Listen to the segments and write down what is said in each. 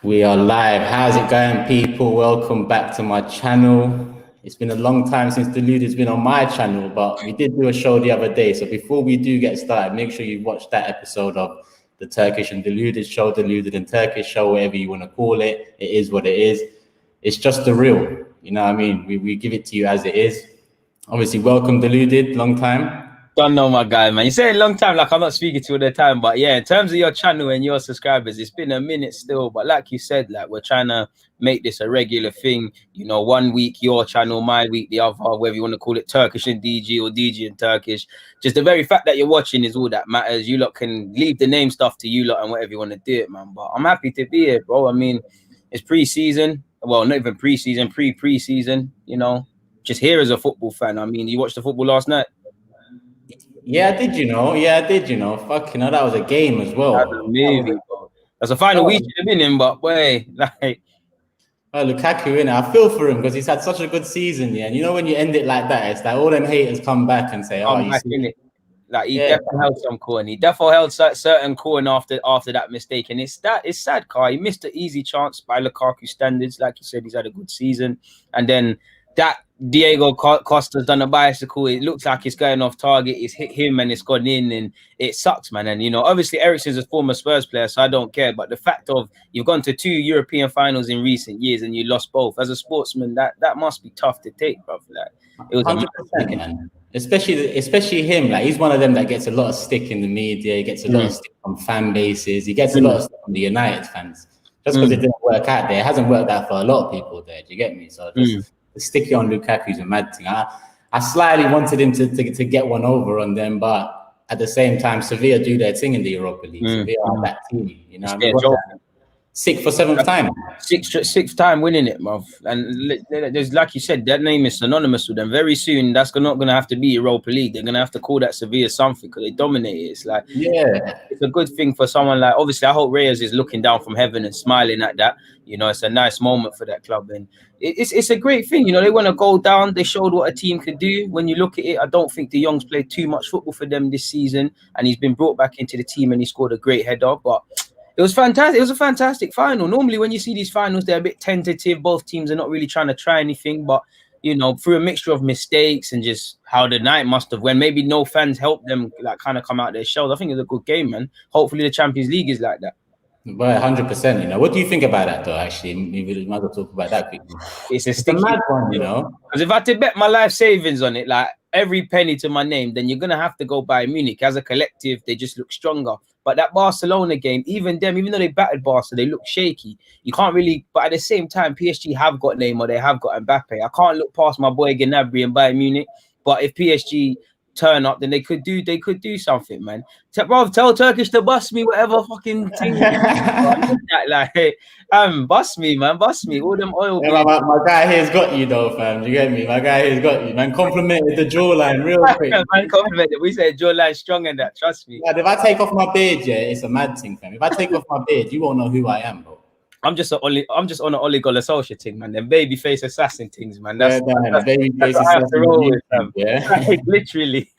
We are live. How's it going, people? Welcome back to my channel. It's been a long time since DELUDED's been on my channel, but we did do a show the other day. So before we do get started, make sure you watch that episode of the Turkish and DELUDED show, DELUDED and Turkish show, whatever you want to call it. It is what it is. It's just the real. You know what I mean? We give it to you as it is. Obviously, welcome DELUDED. Long time. Don't know my guy, man. You say a long time, like I'm not speaking to you all the time, but yeah, in terms of your channel and your subscribers, it's been a minute still. But like you said, like we're trying to make this a regular thing. You know, 1 week your channel, my week the other, whether you want to call it Turkish and DG or DG and Turkish. Just the very fact that you're watching is all that matters. You lot can leave the name stuff to you lot and whatever you want to do it, man. But I'm happy to be here, bro. I mean, it's pre-season. Well, not even pre-season, pre-season. You know, just here as a football fan. I mean, you watched the football last night. Yeah, I did, you know. Fucking hell, that was a game as well. That's amazing, bro. That's a final we should have been in, but boy, like. Well, Lukaku, in it, I feel for him because he's had such a good season, yeah. And you know when you end it like that, it's like all them haters come back and say, "Oh, you see it." Like he definitely held some corn. He definitely held certain corn after that mistake, and it's sad, Car. He missed an easy chance by Lukaku standards, like you said. He's had a good season, and then that Diego Costa's done a bicycle. It looks like it's going off target. It's hit him and it's gone in, and it sucks, man. And you know, obviously Eriksen's a former Spurs player, so I don't care. But the fact of you've gone to 2 European finals in recent years and you lost both as a sportsman, that must be tough to take, bro. Like it was 100%, man. Especially him. Like he's one of them that gets a lot of stick in the media. He gets a lot of stick from fan bases. He gets a lot of stick from the United fans just because it didn't work out there. It hasn't worked out for a lot of people there. Do you get me? So just sticky on Lukaku's a mad thing. I slightly wanted him to get one over on them, but at the same time, Sevilla do their thing in the Europa League. Sevilla are that team, you know. Sixth for seventh time. Sixth time winning it, bruv. And there's, like you said, that name is synonymous with them. Very soon, that's not going to have to be Europa League. They're going to have to call that Sevilla something because they dominate it. It's like, it's a good thing for someone like, obviously, I hope Reyes is looking down from heaven and smiling at that. You know, it's a nice moment for that club. And it's a great thing. You know, they want to go down. They showed what a team could do. When you look at it, I don't think De Jong's played too much football for them this season. And he's been brought back into the team and he scored a great header. But it was fantastic. It was a fantastic final. Normally, when you see these finals, they're a bit tentative. Both teams are not really trying to try anything. But, you know, through a mixture of mistakes and just how the night must have went, maybe no fans helped them like kind of come out their shells. I think it's a good game, man. Hopefully the Champions League is like that. Well, 100%. You know, what do you think about that, though? Actually, maybe we might as well talk about that quickly. It's a mad one, you know. Because if I had to bet my life savings on it, like every penny to my name, then you're gonna have to go Bayern Munich. As a collective, they just look stronger. But that Barcelona game, even though they battered Barca, they look shaky. You can't really. But at the same time, PSG have got Neymar, they have got Mbappe. I can't look past my boy Gnabry and Bayern Munich. But if PSG turn up, then they could do something, man. Bro, tell Turkish to bust me, whatever fucking thing. Like, bust me, man, bust me. All them oil. Yeah, my guy here's got you though, fam. You get me? My guy here's got you, man. Complimented the jawline real quick. Man, complimented. We said jawline strong in that. Trust me. Like, if I take off my beard, yeah, it's a mad thing, fam. If I take off my beard, you won't know who I am, bro. I'm just on an Oli Golasosha thing, man. Them baby face assassin things, man. That's baby face assassin. Yeah, literally.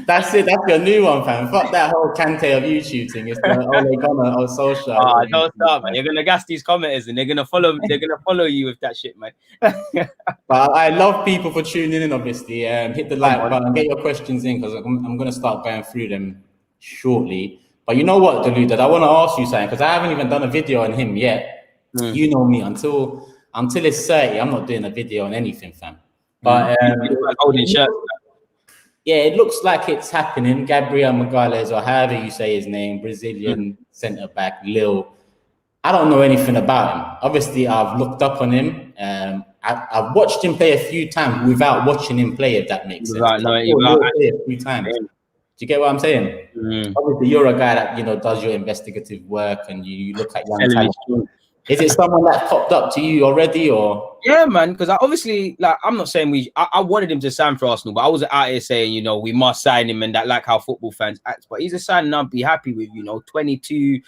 That's it. That's your new one, fam. Fuck that whole Kante of YouTube thing. It's the Ole Gunnar or social. Oh, don't start, man. You're gonna gas these commenters, and they're gonna follow you with that shit, man. But I love people for tuning in. Obviously, hit the like button, get your questions in because I'm gonna start going through them shortly. But you know what, DELUDED, I want to ask you something because I haven't even done a video on him yet. You know me, until it's 30, I'm not doing a video on anything, fam. But holding shirt. Yeah, it looks like it's happening. Gabriel Magales, or however you say his name, Brazilian centre back, Lille. I don't know anything about him. Obviously, I've looked up on him. I've watched him play a few times without watching him play, if that makes sense. Right, no, a few times. Do you get what I'm saying? Obviously, you're a guy that, you know, does your investigative work and you look at young talent. Is it someone that popped up to you already, or? Yeah, man, because I'm not saying I wanted him to sign for Arsenal, but I wasn't out here saying, you know, we must sign him and that, like how football fans act. But he's a signing I'd be happy with, you know, 22,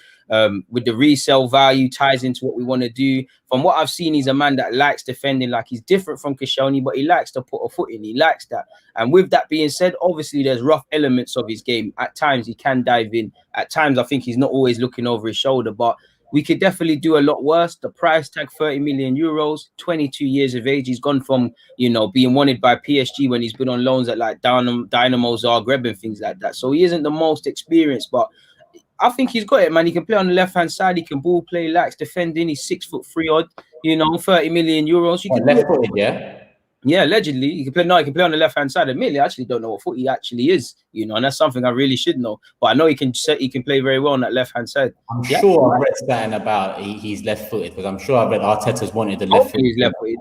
with the resale value ties into what we want to do. From what I've seen, he's a man that likes defending. Like, he's different from Koscielny, but he likes to put a foot in. He likes that. And with that being said, obviously there's rough elements of his game. At times he can dive in. At times I think he's not always looking over his shoulder, but we could definitely do a lot worse. The price tag, 30 million euros, 22 years of age. He's gone from, you know, being wanted by PSG when he's been on loans at like Dynamo Zagreb and things like that. So he isn't the most experienced, but I think he's got it, man. He can play on the left-hand side. He can ball play, likes defending. He's 6'3" odd, you know, 30 million euros. You can left-footed, yeah? Yeah, allegedly he can play. No, he can play on the left-hand side. Admittedly, I actually don't know what foot he actually is, you know, and that's something I really should know. But I know he can play very well on that left-hand side. I'm sure I've read something about he's left-footed, because I'm sure I've read Arteta's wanted the left-footed. He's left-footed.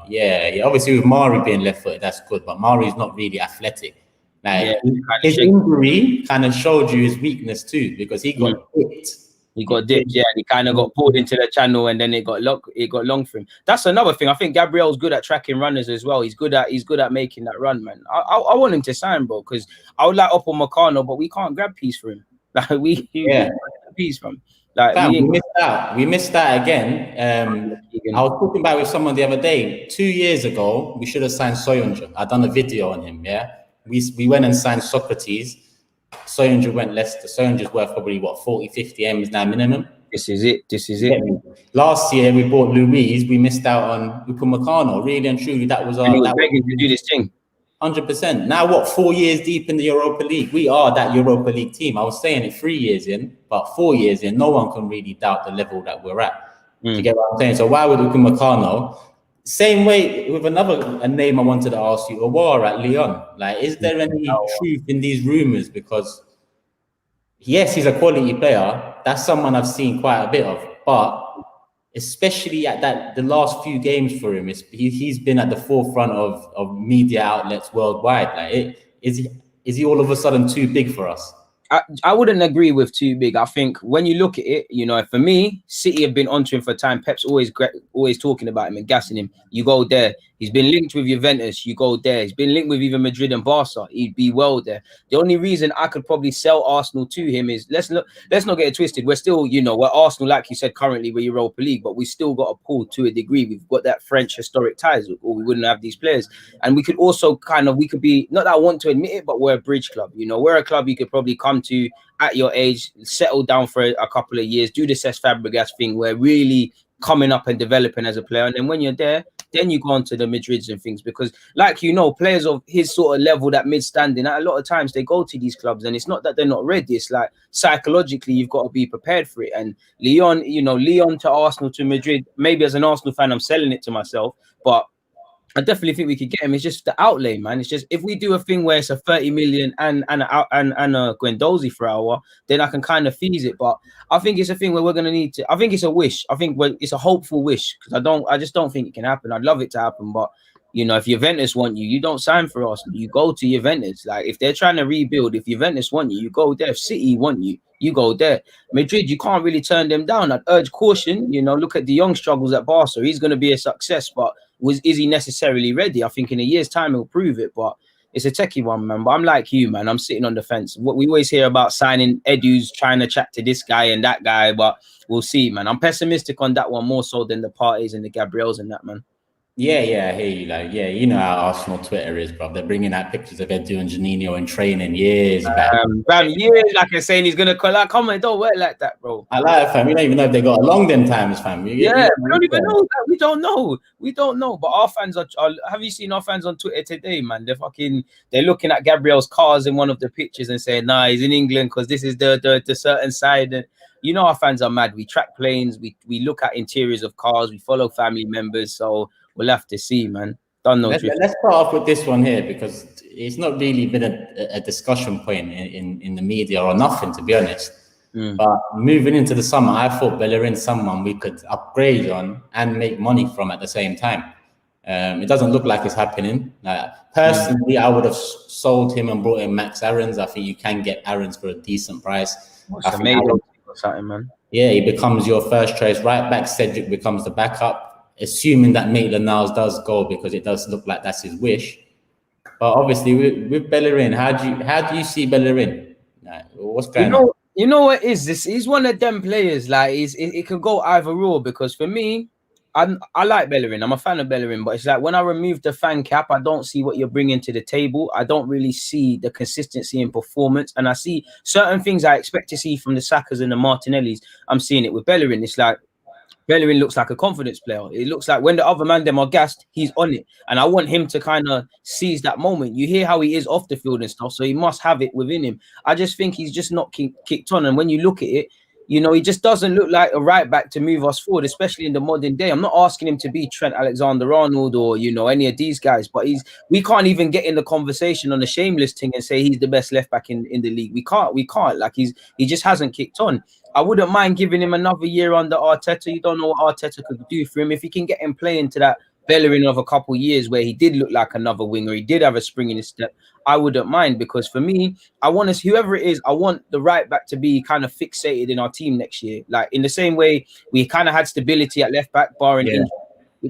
Yeah. Obviously, with Mari being left-footed, that's good, but Mari's not really athletic. Like, his injury kind of showed you his weakness too, because he got dipped. He got dipped, yeah. He kind of got pulled into the channel, and then it got long for him. That's another thing. I think Gabriel's good at tracking runners as well. He's good at making that run, man. I want him to sign, bro, because I would like Upamecano, but we can't grab peace for him. Like we peace from. Like we missed out again. I was talking about it with someone the other day. 2 years ago, we should have signed Soyuncu. I'd done a video on him. Yeah, we went and signed Socrates. Soyuncu went Leicester. Soyuncu's worth probably what 40-50 M's now minimum. This is it. Yeah. Last year we bought Luiz. We missed out on Upamecano. Really and truly, that was our. He was begging to do this thing. 100%. Now, what? 4 years deep in the Europa League, we are that Europa League team. I was saying it 3 years in, but 4 years in, no one can really doubt the level that we're at. You get what I'm saying? So why would Upamecano? Same way with a name I wanted to ask you, AOUAR at Lyon. Like, is there any truth in these rumors? Because yes, he's a quality player. That's someone I've seen quite a bit of, but especially at the last few games for him, he's been at the forefront of media outlets worldwide. Like, is he all of a sudden too big for us? I wouldn't agree with too big. I think when you look at it, you know, for me, City have been onto him for time. Pep's always talking about him and gassing him. You go there. He's been linked with Juventus. You go there. He's been linked with even Madrid and Barca. He'd be well there. The only reason I could probably sell Arsenal to him is let's not get it twisted. We're still, you know, we're Arsenal, like you said, currently we're Europa League, but we still got a pull to a degree. We've got that French historic ties, or we wouldn't have these players. And we could also we could be, not that I want to admit it, but we're a bridge club. You know, we're a club you could probably come to at your age, settle down for a couple of years, do the Cesc Fabregas thing. We're really coming up and developing as a player, and then when you're there, then you go on to the Madrids and things, because like, you know, players of his sort of level, that mid-standing, a lot of times they go to these clubs and it's not that they're not ready. It's like psychologically you've got to be prepared for it. And Lyon, you know, Lyon to Arsenal to Madrid, maybe as an Arsenal fan I'm selling it to myself, but I definitely think we could get him. It's just the outlay, man. It's just, if we do a thing where it's a 30 million and a Guendouzi for AOUAR, then I can kind of fees it. But I think it's a thing where we're gonna need to. I think it's a wish. I think it's a hopeful wish, because I just don't think it can happen. I'd love it to happen, but you know, if Juventus want you, you don't sign for us. You go to Juventus. Like, if they're trying to rebuild, if Juventus want you, you go there. If City want you, you go there. Madrid, you can't really turn them down. I'd urge caution. You know, look at De Jong struggles at Barca. He's going to be a success, but is he necessarily ready? I think in a year's time he'll prove it, but it's a techie one, man. But I'm like you, man. I'm sitting on the fence. What we always hear about signing Edu's trying to chat to this guy and that guy, but we'll see, man. I'm pessimistic on that one more so than the parties and the Gabriels and that, man. Yeah, I hear you. Like, yeah, you know how Arsenal Twitter is, bro. They're bringing out pictures of Edu and Janino in training years back. Years, like I'm saying, he's gonna call. Like, come on, don't work like that, bro. I like it, fam. We don't even know if they got along them times, fam. We don't even know that. We don't know. But our fans are. Have you seen our fans on Twitter today, man? They're looking at Gabriel's cars in one of the pictures and saying, "Nah, he's in England because this is the certain side." And you know, our fans are mad. We track planes. We look at interiors of cars. We follow family members. So we'll have to see, man. Let's start off with this one here, because it's not really been a discussion point in the media or nothing, to be honest. But moving into the summer, I thought Bellerin's someone we could upgrade on and make money from at the same time. It doesn't look like it's happening. Personally, I would have sold him and brought in Max Aarons. I think you can get Aarons for a decent price. Man. Yeah, he becomes your first choice right back. Cedric becomes the backup, assuming that Maitland-Niles does go, because it does look like that's his wish. But obviously, with Bellerin, how do you see Bellerin? What's going on? You know what is this? He's one of them players. Like, it could go either or, because for me, I like Bellerin. I'm a fan of Bellerin, but it's like when I remove the fan cap, I don't see what you're bringing to the table. I don't really see the consistency in performance, and I see certain things I expect to see from the Sakas and the Martinellis. I'm seeing it with Bellerin. It's like Bellerin looks like a confidence player. It looks like when the other man them are gassed, he's on it, and I want him to kind of seize that moment. You hear how he is off the field and stuff, so he must have it within him. I just think he's just not kicked on, and when you look at it, you know, he just doesn't look like a right back to move us forward, especially in the modern day. I'm not asking him to be Trent Alexander-Arnold or, you know, any of these guys, but we can't even get in the conversation on the shameless thing and say he's the best left back in the league. We can't. Like he just hasn't kicked on. I wouldn't mind giving him another year under Arteta. You don't know what Arteta could do for him. If he can get him playing to that Bellerin of a couple of years where he did look like another winger, he did have a spring in his step, I wouldn't mind, because for me, I want us, whoever it is, I want the right back to be kind of fixated in our team next year. Like in the same way we kind of had stability at left back, barring injury.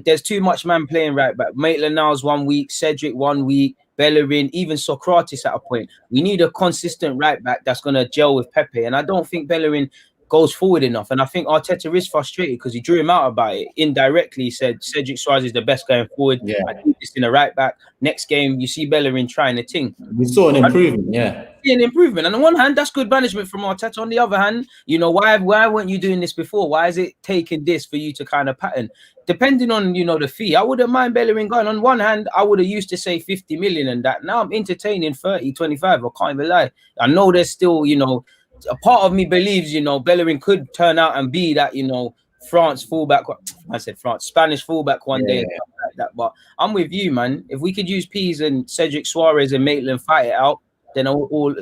There's too much man playing right back. Maitland-Niles 1 week, Cedric 1 week, Bellerin, even Socrates at a point. We need a consistent right back that's going to gel with Pepe, and I don't think Bellerin goes forward enough. And I think Arteta is frustrated because he drew him out about it. Indirectly, he said Cedric Soares is the best going forward. Yeah. I think it's in the right back. Next game, you see Bellerin trying the thing. We saw an improvement, An improvement. And on one hand, that's good management from Arteta. On the other hand, you know, why weren't you doing this before? Why is it taking this for you to kind of pattern? Depending on, you know, the fee, I wouldn't mind Bellerin going. On one hand, I would have used to say 50 million and that. Now I'm entertaining 30, 25. I can't even lie. I know there's still, you know, a part of me believes, you know, Bellerin could turn out and be that, you know, France fullback. I said France, Spanish fullback one day, like that. But I'm with you, man. If we could use Pease and Cedric Soares and Maitland fight it out, then all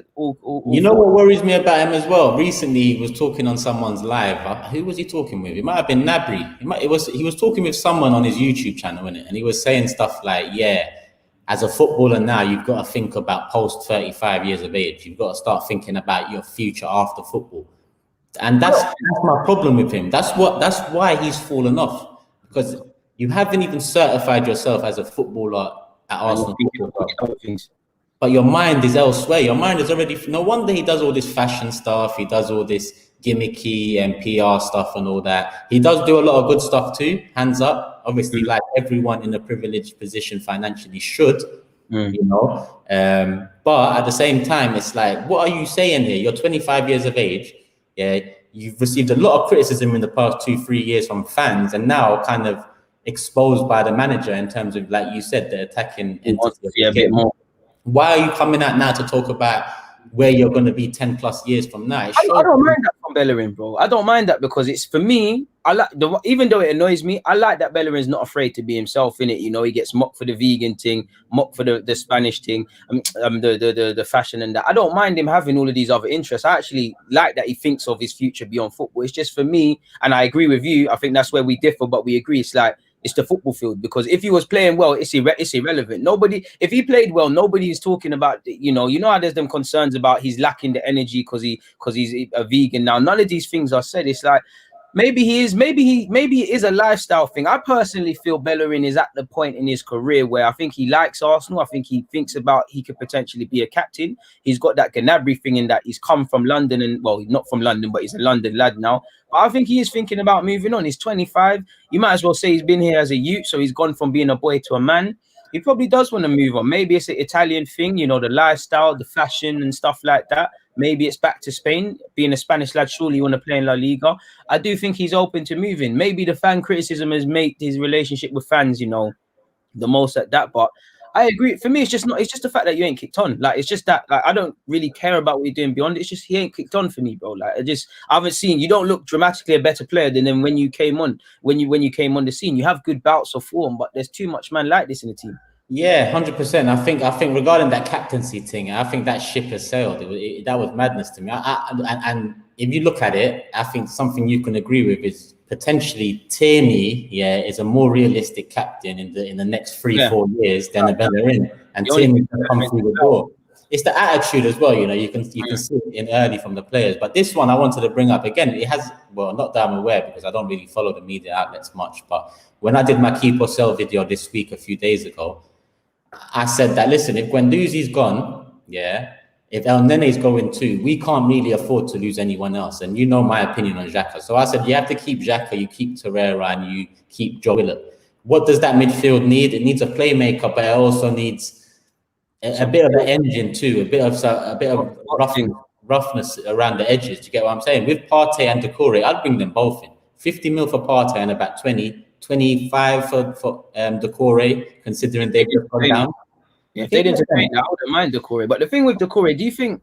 you know what worries me about him as well? Recently, he was talking on someone's live. Who was he talking with? It might have been Nabry. He was talking with someone on his YouTube channel, wasn't it? And he was saying stuff like, yeah, as a footballer now, you've got to think about post 35 years of age. You've got to start thinking about your future after football. And that's my problem with him. That's why he's fallen off, because you haven't even certified yourself as a footballer at Arsenal. But your mind is elsewhere. Your mind is already. No wonder he does all this fashion stuff. He does all this gimmicky and PR stuff and all that. He does do a lot of good stuff too. Hands up, obviously, like everyone in a privileged position financially should, you know. But at the same time, it's like, what are you saying here? You're 25 years of age. Yeah, you've received a lot of criticism in the past 2-3 years from fans, and now kind of exposed by the manager in terms of, like you said, the attacking entity. A bit more. Why are you coming out now to talk about where you're going to be 10 plus years from now? I don't mind that from Bellerin, bro. I don't mind that, because it's, for me, I like even though it annoys me, I like that Bellerin's not afraid to be himself in it. You know, he gets mocked for the vegan thing, mocked for the Spanish thing, the fashion and that. I don't mind him having all of these other interests. I actually like that he thinks of his future beyond football. It's just, for me, and I agree with you, I think that's where we differ, but we agree. It's like, it's the football field, because if he was playing well, it's irrelevant. If he played well, nobody is talking about, you know how there's them concerns about he's lacking the energy because he's a vegan now. None of these things are said. It's like, maybe it is a lifestyle thing. I personally feel Bellerin is at the point in his career where I think he likes Arsenal. I think he thinks about he could potentially be a captain. He's got that Gnabry thing in that he's come from London, and, well, not from London, but he's a London lad now. But I think he is thinking about moving on. He's 25. You might as well say he's been here as a youth, so he's gone from being a boy to a man. He probably does want to move on. Maybe it's an Italian thing, you know, the lifestyle, the fashion and stuff like that. Maybe it's back to Spain. Being a Spanish lad, surely you want to play in La Liga. I do think he's open to moving. Maybe the fan criticism has made his relationship with fans, you know, the most at that. But I agree. For me, it's just the fact that you ain't kicked on. Like, it's just that, like, I don't really care about what you're doing beyond it. It's just he ain't kicked on for me, bro. Like, I haven't seen, you don't look dramatically a better player than when you came on, when you came on the scene. You have good bouts of form, but there's too much man like this in the team. Yeah, 100%. I think regarding that captaincy thing, I think that ship has sailed. That was madness to me. And if you look at it, I think something you can agree with is potentially Tierney, is a more realistic captain in the next 3-4 years than a Bellerin, and Tierney can come through the door. It's the attitude as well, you know. You can see it in early from the players. But this one I wanted to bring up again. It has, well, not that I'm aware, because I don't really follow the media outlets much. But when I did my keep or sell video this week a few days ago, I said that, listen, if Guendouzi's gone, if El Nene's going too, we can't really afford to lose anyone else. And you know my opinion on Xhaka. So I said, you have to keep Xhaka, you keep Torreira, and you keep Joe Willock. What does that midfield need? It needs a playmaker, but it also needs a bit of an engine too, a bit of roughness around the edges. Do you get what I'm saying? With Partey and Doucouré, I'd bring them both in. 50 mil for Partey and about 25 for Doucouré, considering they've just gone down. Yeah, if they didn't paint, I wouldn't mind Doucouré. But the thing with Doucouré, do you think?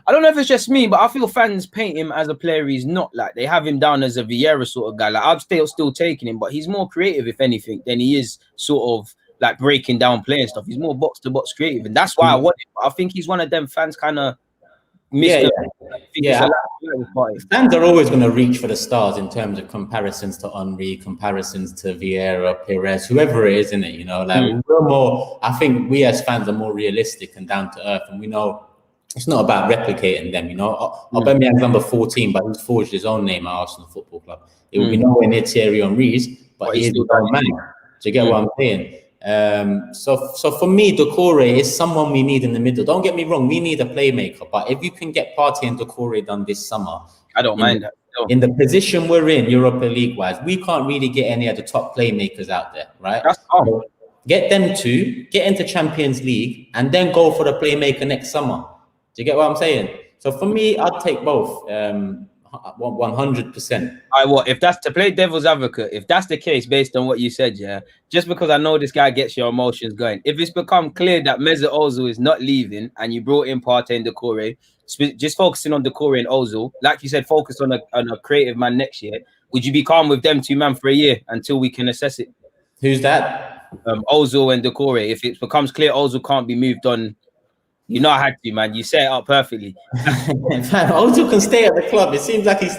I don't know if it's just me, but I feel fans paint him as a player he's not. Like they have him down as a Vieira sort of guy. Like I'm still taking him, but he's more creative, if anything, than he is sort of like breaking down playing stuff. He's more box to box creative, and that's why I want him. I think he's one of them fans kind of. Fans are always going to reach for the stars in terms of comparisons to Henry, comparisons to Vieira, Perez, whoever it is, isn't it? You know, like we're more. I think we as fans are more realistic and down to earth, and we know it's not about replicating them. You know, Aubameyang's number 14, but he's forged his own name at Arsenal Football Club. It will be nowhere near Thierry Henry's, but he's his own man. Do you get what I'm saying? So for me, Doucouré is someone we need in the middle. Don't get me wrong, we need a playmaker, but if you can get Partey and Doucouré done this summer, I don't mind that. No. In the position we're in, Europa League wise, we can't really get any of the top playmakers out there, right? That's so get them to get into Champions League and then go for the playmaker next summer. Do you get what I'm saying? So for me, I'd take both. 100%. If that's to play devil's advocate, if that's the case, based on what you said, yeah, just because I know this guy gets your emotions going. If it's become clear that Mesut Ozil is not leaving, and you brought in Partey and Doucouré, just focusing on Doucouré and Ozil, like you said, focus on a creative man next year. Would you be calm with them two man for a year until we can assess it? Who's that? Ozil and Doucouré. If it becomes clear Ozil can't be moved on. You know I had to, man. You set it up perfectly. Ozil can stay at the club. It seems like he's...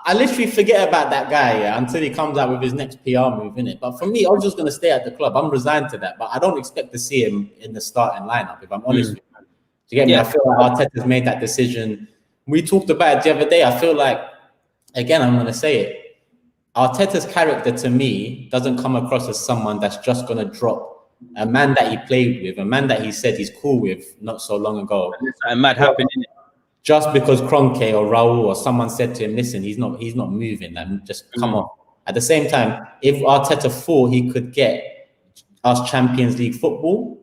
I literally forget about that guy until he comes out with his next PR move, innit? But for me, Ozil's going to stay at the club. I'm resigned to that. But I don't expect to see him in the starting lineup, if I'm honest with you. Do you get me? I feel like Arteta's made that decision. We talked about it the other day. I feel like, again, I'm going to say it. Arteta's character, to me, doesn't come across as someone that's just going to drop a man that he played with, a man that he said he's cool with not so long ago. And mad happened, innit? Just because Kroenke or Raul or someone said to him, listen, he's not moving, and just come on. At the same time, if Arteta thought he could get us Champions League football,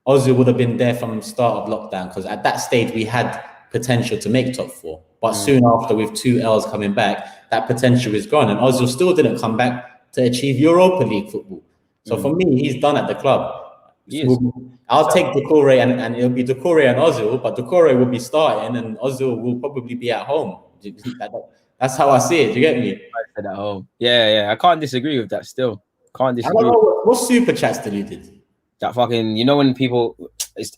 Ozil would have been there from the start of lockdown, because at that stage we had potential to make top four. But soon after, with 2 L's coming back, that potential is gone, and Ozil still didn't come back to achieve Europa League football. So for me, he's done at the club. I'll take Doucouré and it'll be Doucouré and Ozil, but Doucouré will be starting and Ozil will probably be at home. That's how I see it. Do you get me? At home. Yeah. I can't disagree with that still. Can't disagree. I don't know what super chat's deleted. That fucking, you know, when people, it's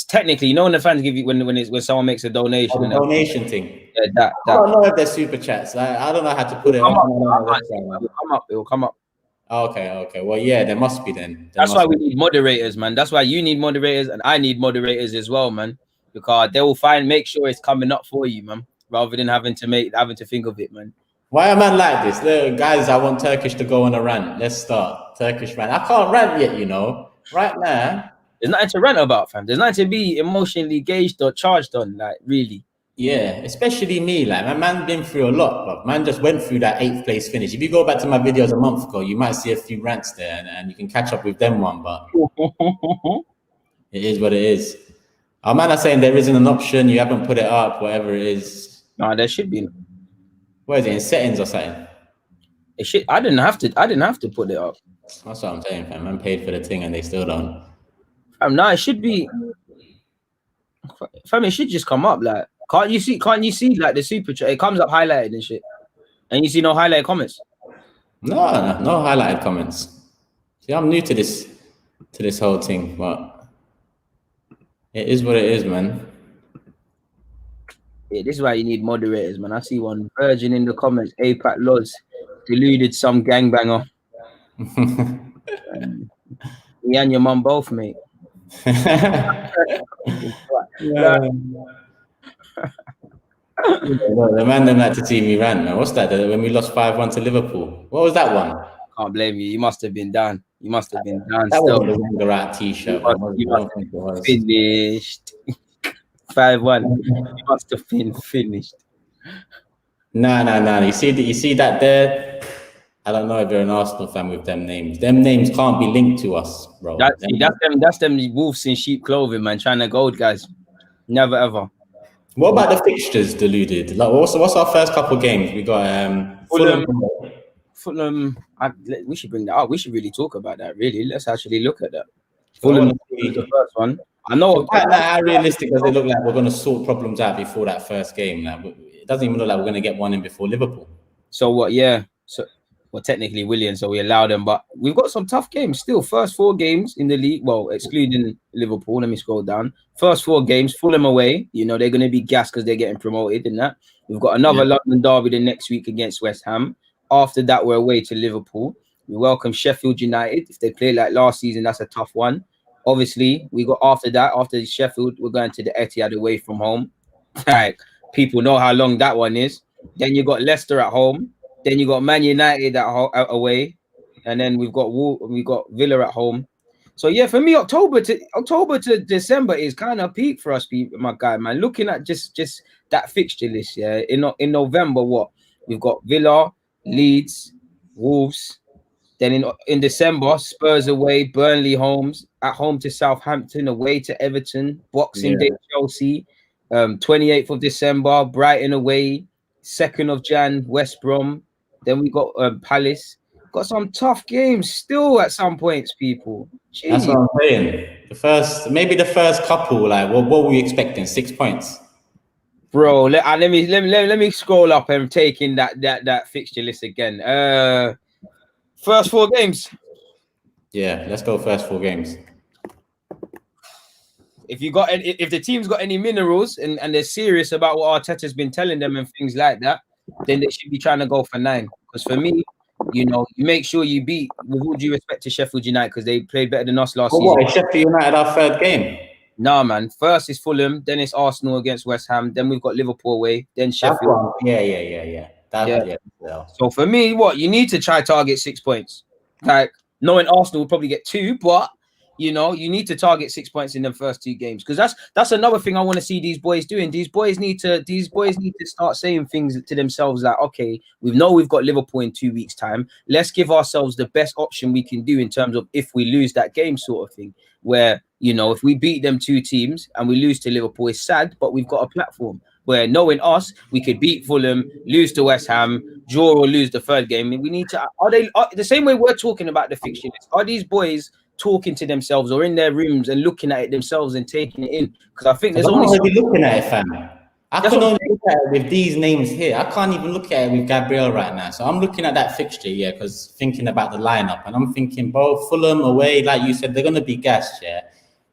technically, you know, when the fans give you, when someone makes a donation. The donation thing. Yeah, that. I don't know if there's super chats. I don't know how to put it on. It will come up. Okay. Well, yeah, there must be then. That's why we need moderators, man. That's why you need moderators and I need moderators as well, man. Because they will make sure it's coming up for you, man. Rather than having to think of it, man. Why am I like this? Look, guys, I want Turkish to go on a rant. Let's start. Turkish rant. I can't rant yet, you know. Right now. There's nothing to rant about, fam. There's nothing to be emotionally engaged or charged on, like, really. Yeah, especially me. Like, my man been through a lot, bro. Man just went through that 8th place finish. If you go back to my videos a month ago, you might see a few rants there, and you can catch up with them one. But it is what it is. Our man are saying there isn't an option. You haven't put it up, whatever it is. No, there should be. Where is it, in settings or something? It should. I didn't have to put it up. That's what I'm saying, fam. Man paid for the thing and they still don't. No, it should be. Fam, it should just come up. Like, can't you see like the super chat? It comes up highlighted and shit. And you see no highlighted comments. No highlighted comments. See, I'm new to this whole thing, but it is what it is, man. Yeah, this is why you need moderators, man. I see one virgin in the comments. APAC Loz deluded some gangbanger. Me and your mum both, mate. The man them like to see me rant, man. What's that? When we lost 5-1 to Liverpool. What was that one? Can't blame you. You must have been down. That wasn't the Wenger out t-shirt. You must have finished. 5-1. He must have been finished. No. You see that there? I don't know if you're an Arsenal fan with them names. Them names can't be linked to us, bro. That's them wolves in sheep clothing, man, trying to gold, guys. Never ever. What about the fixtures, deluded? Like, what's our first couple games? We got Fulham. We should bring that up. We should really talk about that. Really, let's actually look at that. Fulham is the first one. I know. How realistic does it look like we're going to sort problems out before that first game? Like, it doesn't even look like we're going to get one in before Liverpool. So what? Yeah. So well, technically Williams, so we allow them, but we've got some tough games still. First 4 games in the league, well, excluding Liverpool. Let me scroll down. First 4 games, Fulham away. You know they're going to be gassed because they're getting promoted. In that, we've got another London derby the next week against West Ham. After that, we're away to Liverpool. We welcome Sheffield United. If they play like last season, that's a tough one. Obviously, we got after Sheffield, we're going to the Etihad away from home. Like, people know how long that one is. Then you got Leicester at home. Then you got Man United away, and then we've got Villa at home. So yeah, for me, October to December is kind of peak for us, my guy, man. Looking at just that fixture list, yeah. In November, what we've got: Villa, Leeds, Wolves. Then in December, Spurs away, Burnley at home to Southampton, away to Everton, Boxing Day Chelsea, 28th of December, Brighton away, 2nd of Jan, West Brom. Then we got Palace. Got some tough games still at some points, people. Jeez. That's what I'm saying. Maybe the first couple, like what were we expecting? 6 points. Bro, let me scroll up and take in that fixture list again. First 4 games. Yeah, let's go first 4 games. If the team's got any minerals and they're serious about what Arteta's been telling them and things like that, then they should be trying to go for 9. Because for me, you make sure you beat, with all due respect to Sheffield United, because they played better than us last season. What, Sheffield United our 3rd game? Nah, man. First is Fulham, then it's Arsenal against West Ham, then we've got Liverpool away, then Sheffield. Yeah. So for me, you need to try target 6 points. Like, knowing Arsenal will probably get 2, but you need to target 6 points in the first 2 games, because that's another thing I want to see these boys doing. These boys need to start saying things to themselves like, okay, we've got Liverpool in 2 weeks' time. Let's give ourselves the best option we can do in terms of if we lose that game, sort of thing. Where if we beat them 2 teams and we lose to Liverpool, it's sad, but we've got a platform where, knowing us, we could beat Fulham, lose to West Ham, draw or lose the 3rd game. We need to. Are the same way we're talking about the fixture list? Are these boys talking to themselves or in their rooms and looking at it themselves and taking it in? Because I think there's only looking at it, fam. I can only look at it with these names here. I can't even look at it with Gabriel right now. So I'm looking at that fixture, because thinking about the lineup, and I'm thinking, bro, Fulham away, like you said, they're gonna be gassed, yeah.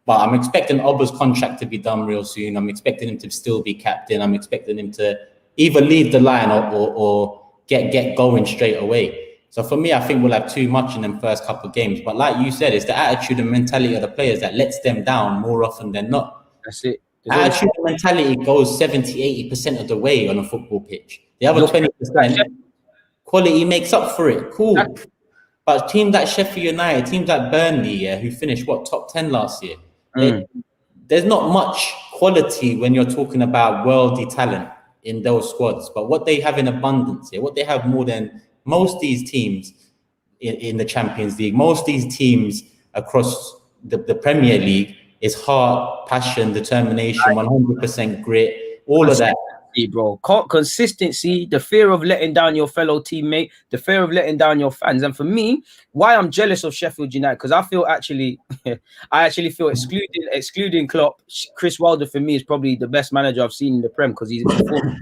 But I'm expecting Oba's contract to be done real soon. I'm expecting him to still be captain. I'm expecting him to either lead the line or get going straight away. So for me, I think we'll have too much in them first couple of games. But like you said, it's the attitude and mentality of the players that lets them down more often than not. That's it. Attitude and mentality goes 70-80% of the way on a football pitch. The other 20%, quality makes up for it. Cool. But teams like Sheffield United, teams like Burnley, who finished top 10 last year, there's not much quality when you're talking about worldly talent in those squads. But what they have in abundance here, what they have more than most of these teams in the Champions League, most of these teams across the Premier League, is heart, passion, determination, 100% grit, all of that. Bro, consistency, the fear of letting down your fellow teammate, the fear of letting down your fans. And for me, why I'm jealous of Sheffield United, because I feel excluding Klopp, Chris Wilder for me is probably the best manager I've seen in the Prem, because he's performed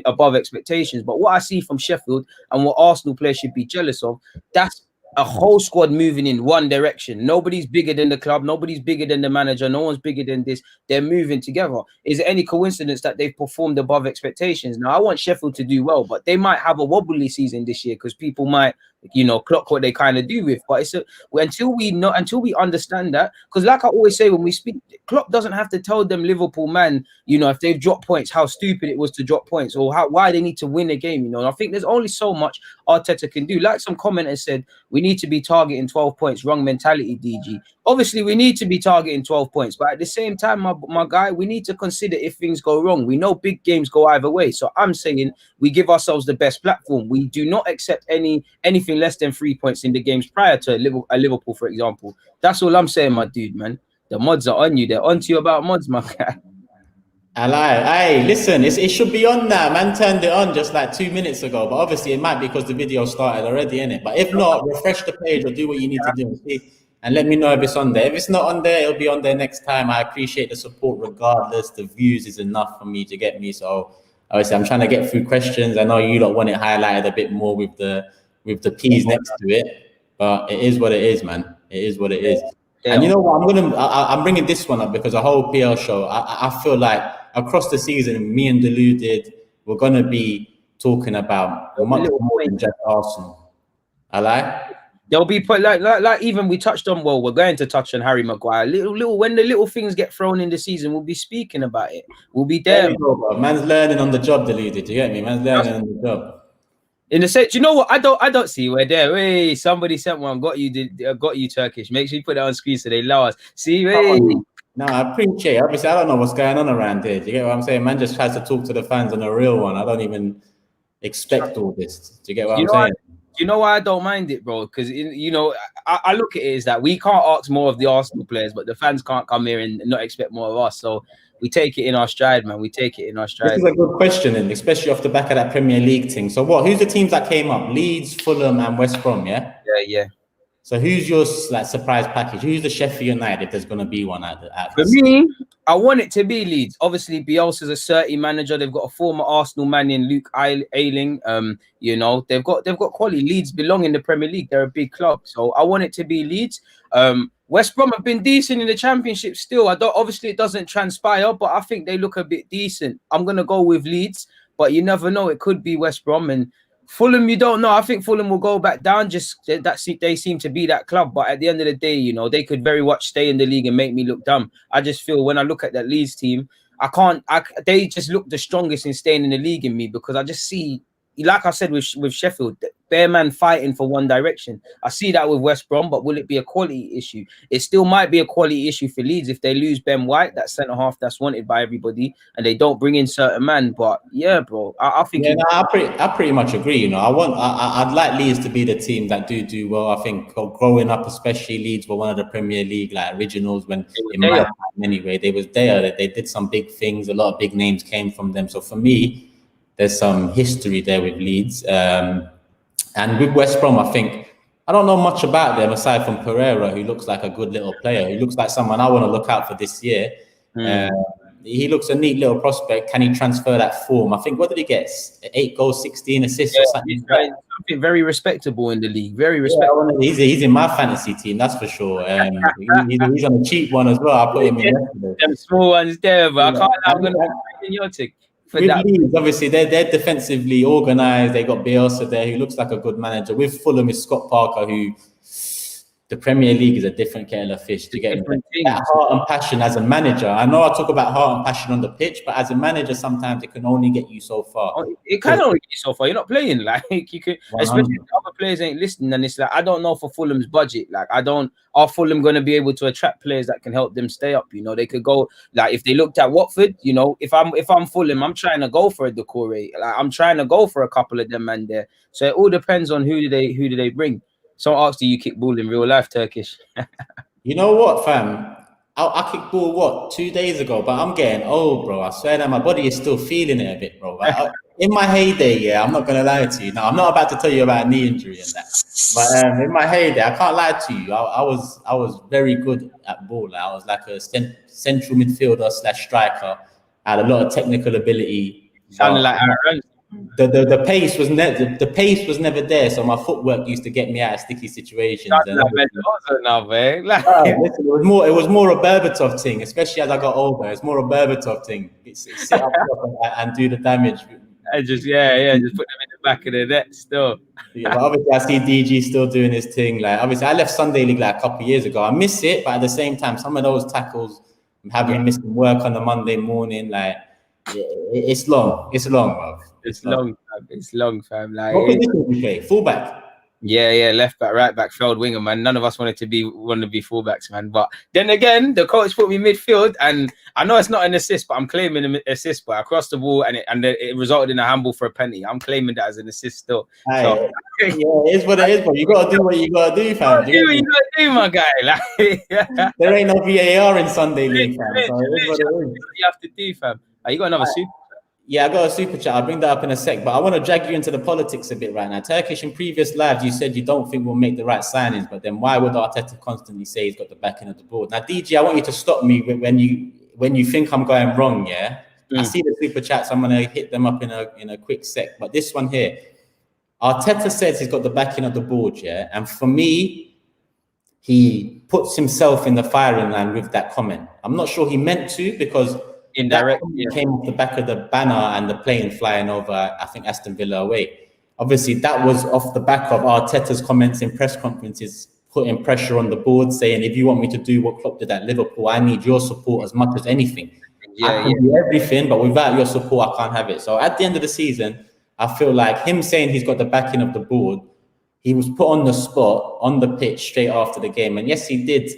above expectations. But what I see from Sheffield and what Arsenal players should be jealous of, that's a whole squad moving in one direction. Nobody's bigger than the club. Nobody's bigger than the manager. No one's bigger than this. They're moving together. Is it any coincidence that they've performed above expectations? Now, I want Sheffield to do well, but they might have a wobbly season this year because people might you know, clock what they kind of do with. But it's until we understand that, because like I always say when we speak, Klopp doesn't have to tell them Liverpool, man, you know, if they've dropped points, how stupid it was to drop points, or why they need to win a game. You know, and I think there's only so much Arteta can do. Like some commenters said, we need to be targeting 12 points. Wrong mentality, DG. Obviously, we need to be targeting 12 points, but at the same time, my guy, we need to consider if things go wrong. We know big games go either way. So I'm saying we give ourselves the best platform. We do not accept anything less than 3 points in the games prior to Liverpool, for example. That's all I'm saying, my dude, man. The mods are on you. They're on to you about mods, my guy. Hey, listen, it should be on now. Man turned it on just like 2 minutes ago, but obviously it might be because the video started already, innit? But if not, refresh the page or do what you need to do and let me know if it's on there. If it's not on there, it'll be on there next time. I appreciate the support regardless. The views is enough for me to get me. So obviously I'm trying to get through questions. I know you don't want it highlighted a bit more with the P's next to it, but it is what it is, man. It is what it is. Yeah. And you know what? I'm bringing this one up because the whole PL show, I feel like across the season, me and Deluded, we're gonna be talking about much more than just Arsenal. I like. There'll be like even we touched on. Well, we're going to touch on Harry Maguire. Little when the little things get thrown in the season, we'll be speaking about it. We'll be there. Man's learning on the job, Deluded. You get me? Man's learning on the job. In the sense, you know what? I don't see where there. Hey, somebody sent one. Got you, Turkish. Make sure you put that on screen so they allow us. See, hey. No, I appreciate it. Obviously, I don't know what's going on around here. Do you get what I'm saying? Man just tries to talk to the fans on a real one. I don't even expect all this. Do you get what I'm saying? You know why I don't mind it, bro? Because, you know, I look at it as that we can't ask more of the Arsenal players, but the fans can't come here and not expect more of us. So we take it in our stride, man. We take it in our stride. This is a good question, and especially off the back of that Premier League thing. So who's the teams that came up? Leeds, Fulham, and West Brom, yeah? Yeah. So who's your surprise package? Who's the Sheffield United if there's going to be one For me, I want it to be Leeds. Obviously, Bielsa's a 30 manager. They've got a former Arsenal man in Luke Ayling. You know, they've got quality. Leeds belong in the Premier League. They're a big club. So I want it to be Leeds. West Brom have been decent in the Championship still. Obviously, it doesn't transpire, but I think they look a bit decent. I'm going to go with Leeds, but you never know. It could be West Brom. And Fulham, you don't know. I think Fulham will go back down. They seem to be that club. But at the end of the day, you know, they could very much stay in the league and make me look dumb. I just feel when I look at that Leeds team, they just look the strongest in staying in the league in me, because I just see, like I said with Sheffield, bare man fighting for one direction. I see that with West Brom, but will it be a quality issue? It still might be a quality issue for Leeds if they lose Ben White, that centre half that's wanted by everybody, and they don't bring in certain man. But yeah, bro, I think. Yeah, I pretty much agree. You know, I'd like Leeds to be the team that do well. I think growing up, especially Leeds were one of the Premier League originals when in my time anyway. They was there. They did some big things. A lot of big names came from them. So for me, there's some history there with Leeds. And with West Brom, I think, I don't know much about them aside from Pereira, who looks like a good little player. He looks like someone I want to look out for this year. He looks a neat little prospect. Can he transfer that form? I think, what did he get? 8 goals, 16 assists or something? Something very respectable in the league. Very respectable. Yeah, he's in my fantasy team, that's for sure. He's on a cheap one as well. I put him in yesterday. Them small ones there, but I'm going to put in your tick. With Leeds, obviously, they're defensively organised. They got Bielsa there, who looks like a good manager. With Fulham is Scott Parker, who the Premier League is a different kettle of fish. To get that heart and passion as a manager. I know I talk about heart and passion on the pitch, but as a manager, sometimes it can only get you so far. It can only get you so far. You're not playing like you could, especially if other players ain't listening. And it's like, I don't know for Fulham's budget. Like, are Fulham going to be able to attract players that can help them stay up? You know, they could go, like, if they looked at Watford, you know, if I'm Fulham, I'm trying to go for a Decore. Like, I'm trying to go for a couple of them man there. So it all depends on who do they bring. Someone asked, do you kick ball in real life, Turkish? You know what, fam? I kicked ball, 2 days ago, but I'm getting old, bro. I swear that my body is still feeling it a bit, bro. In my heyday, yeah, I'm not going to lie to you. Now, I'm not about to tell you about a knee injury and that. But in my heyday, I can't lie to you. I was very good at ball. I was like a central midfielder / striker. I had a lot of technical ability. Sounding like Aaron. The pace was never there, so my footwork used to get me out of sticky situations. Listen, it was more a Berbatov thing, especially as I got older. It's more a Berbatov thing. Sit up and do the damage. Just put them in the back of the net still. Yeah, but obviously I see DG still doing his thing. Like obviously I left Sunday League like a couple of years ago. I miss it, but at the same time, some of those tackles, I'm having missing work on a Monday morning. Like it's long. It's long, bro. It's long, fam. It's long, fam. Like, what position do you play? Fullback. Yeah, left back, right back, failed winger, man. None of us wanted to be fullbacks, man. But then again, the coach put me midfield, and I know it's not an assist, but I'm claiming an assist. But I crossed the ball, and it resulted in a handball for a penny. I'm claiming that as an assist still. So, yeah, it is what it is, but you gotta do what you gotta do, fam. You gotta do, my guy. Like, there ain't no VAR in Sunday League, fam. So it is what it is. You have to do, fam. You got another super. Yeah, I got a super chat. I'll bring that up in a sec, but I want to drag you into the politics a bit right now. Turkish, in previous lives, you said you don't think we'll make the right signings, but then why would Arteta constantly say he's got the backing of the board? Now, DG, I want you to stop me when you think I'm going wrong, yeah? I see the super chats. I'm going to hit them up in a quick sec, but this one here, Arteta says he's got the backing of the board, yeah? And for me, he puts himself in the firing line with that comment. I'm not sure he meant to, because indirect came off the back of the banner and the plane flying over, I think, Aston Villa away. Obviously, that was off the back of Arteta's comments in press conferences, putting pressure on the board, saying, if you want me to do what Klopp did at Liverpool, I need your support as much as anything. I can do everything, but without your support, I can't have it. So at the end of the season, I feel like him saying he's got the backing of the board, he was put on the spot, on the pitch straight after the game. And yes, he did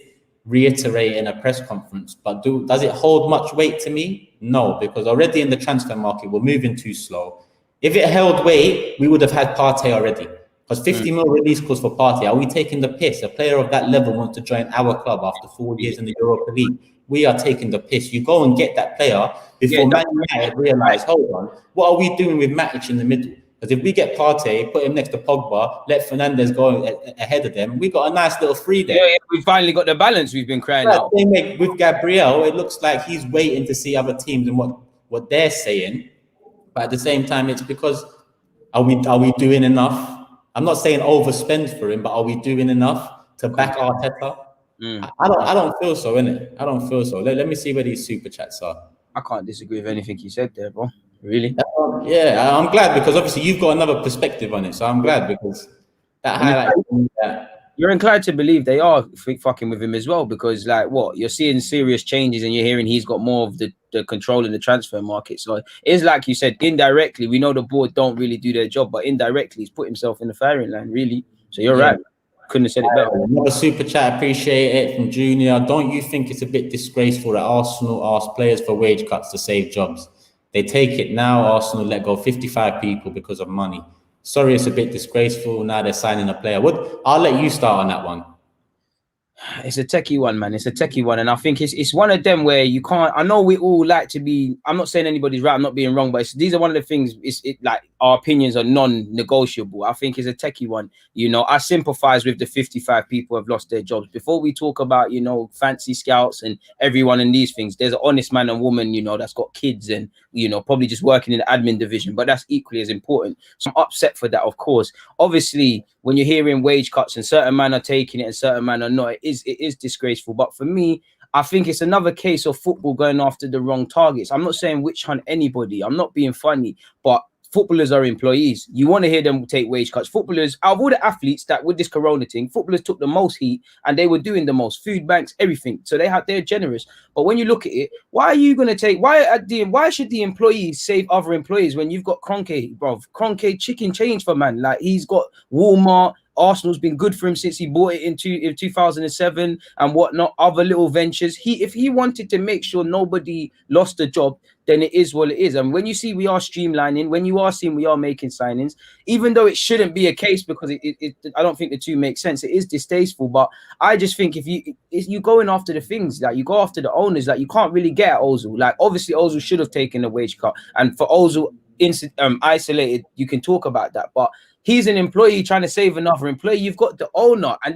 reiterate in a press conference, but does it hold much weight to me? No, because already in the transfer market, we're moving too slow. If it held weight, we would have had Partey already. Because 50 mil release clause for Partey. Are we taking the piss? A player of that level wants to join our club after 4 years in the Europa League. We are taking the piss. You go and get that player before Man United realise, hold on, what are we doing with Matic in the middle? Because if we get Partey, put him next to Pogba, let Fernandes go ahead of them, we got a nice little free there. Yeah, we finally got the balance we've been crying out. With Gabriel, it looks like he's waiting to see other teams and what they're saying. But at the same time, it's because are we doing enough? I'm not saying overspend for him, but are we doing enough to back Arteta? I don't feel so, innit? I don't feel so. Let me see where these super chats are. I can't disagree with anything you said there, bro. Really? Yeah, I'm glad, because obviously you've got another perspective on it. So I'm glad, because that highlights. You're inclined to believe they are fucking with him as well, because like what you're seeing serious changes and you're hearing he's got more of the control in the transfer market. So it's like you said, indirectly, we know the board don't really do their job, but indirectly he's put himself in the firing line, really. So you're right. Couldn't have said it better. Another super chat, appreciate it, from Junior. Don't you think it's a bit disgraceful that Arsenal ask players for wage cuts to save jobs? They take it now. Arsenal let go 55 people because of money. Sorry, it's a bit disgraceful. Now they're signing a player. I'll let you start on that one. It's a techie one, man. It's a techie one. And I think it's one of them where you can't, I know we all like to be, I'm not saying anybody's right, I'm not being wrong, but these are one of the things, like our opinions are non-negotiable. I think it's a techie one. You know, I sympathize with the 55 people who have lost their jobs. Before we talk about, you know, fancy scouts and everyone in these things, there's an honest man and woman, you know, that's got kids and, you know, probably just working in the admin division, but that's equally as important. So I'm upset for that, of course. Obviously, when you're hearing wage cuts and certain men are taking it and certain men are not, it is disgraceful. But for me, I think it's another case of football going after the wrong targets. I'm not saying witch hunt anybody. I'm not being funny, but footballers are employees. You want to hear them take wage cuts. Footballers, out of all the athletes that with this corona thing, footballers took the most heat and they were doing the most. Food banks, everything. So they're generous. But when you look at it, why are you going to take, why should the employees save other employees when you've got Kroenke, bro? Kroenke chicken change for man. Like he's got Walmart. Arsenal's been good for him since he bought it in 2007 and whatnot, other little ventures. If he wanted to make sure nobody lost a job, then it is what it is. And when you see we are streamlining, when you are seeing we are making signings, even though it shouldn't be a case because I don't think the two make sense. It is distasteful, but I just think if you going after the things, like you go after the owners, like you can't really get at Ozil. Like obviously Ozil should have taken a wage cut, and for Ozil isolated, you can talk about that, but he's an employee trying to save another employee. You've got the owner, and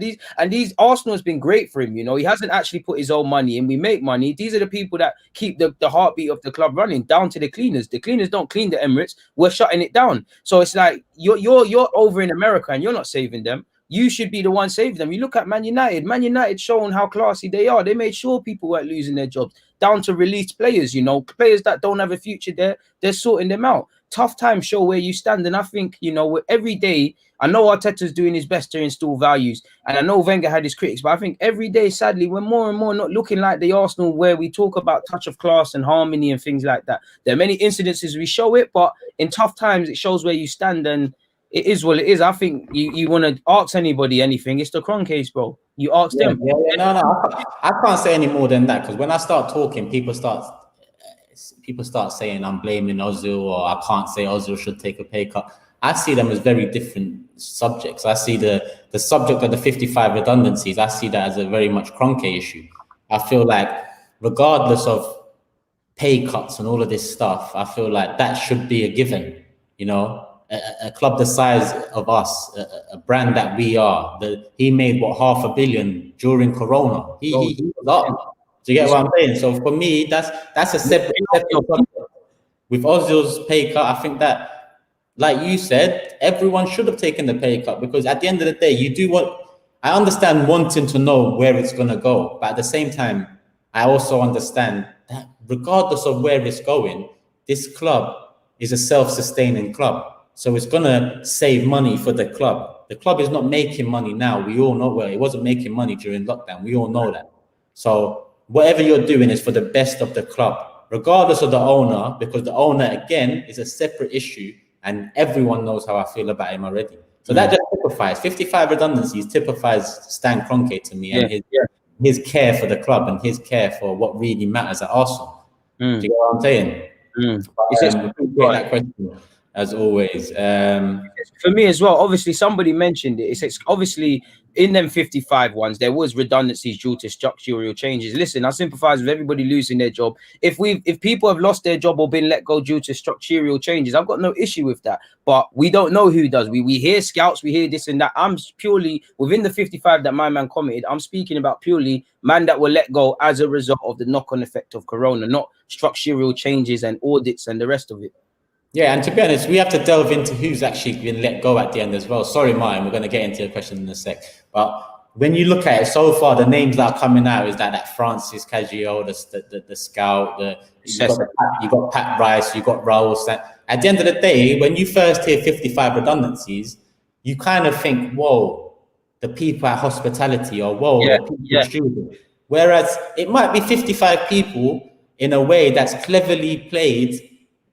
these Arsenal has been great for him. You know, he hasn't actually put his own money in. We make money. These are the people that keep the heartbeat of the club running, down to the cleaners. The cleaners don't clean the Emirates. We're shutting it down. So it's like you're over in America and you're not saving them. You should be the one saving them. You look at Man United. Man United showing how classy they are. They made sure people weren't losing their jobs. down to released players, you know, players that don't have a future there, they're sorting them out. Tough times show where you stand. And I think, you know, every day, I know Arteta's doing his best to install values. And I know Wenger had his critics, but I think every day, sadly, we're more and more not looking like the Arsenal where we talk about touch of class and harmony and things like that. There are many incidences we show it, but in tough times, it shows where you stand. And it is what it is. I think you want to ask anybody anything, it's the Cron case, bro. You ask them. No, I can't say any more than that, because when I start talking, people start saying I'm blaming Ozil, or I can't say Ozil should take a pay cut. I see them as very different subjects. I see the subject of the 55 redundancies, I see that as a very much Kroenke issue. I feel like regardless of pay cuts and all of this stuff, I feel like that should be a given. You know, a club the size of us, a brand that we are, he made what, $500 million during Corona. He was up. Do you get what I'm saying? So for me, that's a separate subject. With Ozil's pay cut, I think that, like you said, everyone should have taken the pay cut, because at the end of the day, you do want. I understand wanting to know where it's going to go, but at the same time, I also understand that regardless of where it's going, this club is a self-sustaining club. So it's going to save money for the club. The club is not making money now. We all know, well, it wasn't making money during lockdown. We all know that. So whatever you're doing is for the best of the club, regardless of the owner, because the owner, again, is a separate issue, and everyone knows how I feel about him already. So that just typifies, 55 redundancies typifies Stan Kroenke to me, and his care for the club and his care for what really matters at Arsenal. Do you get what I'm saying? That question, as always. For me as well, obviously somebody mentioned it. It's obviously in them 55 ones, there was redundancies due to structural changes. Listen, I sympathize with everybody losing their job. If people have lost their job or been let go due to structural changes, I've got no issue with that. But we don't know who does. We hear scouts, we hear this and that. I'm purely within the 55 that my man commented. I'm speaking about purely man that were let go as a result of the knock-on effect of Corona, not structural changes and audits and the rest of it. Yeah, and to be honest, we have to delve into who's actually been let go at the end as well. Sorry, Martin, we're going to get into your question in a sec. But when you look at it so far, the names that are coming out is that Francis Cagio, the scout, you got Pat Rice, you got Raul. At the end of the day, when you first hear 55 redundancies, you kind of think, whoa, the people at hospitality, or whoa, the people student. Whereas it might be 55 people in a way that's cleverly played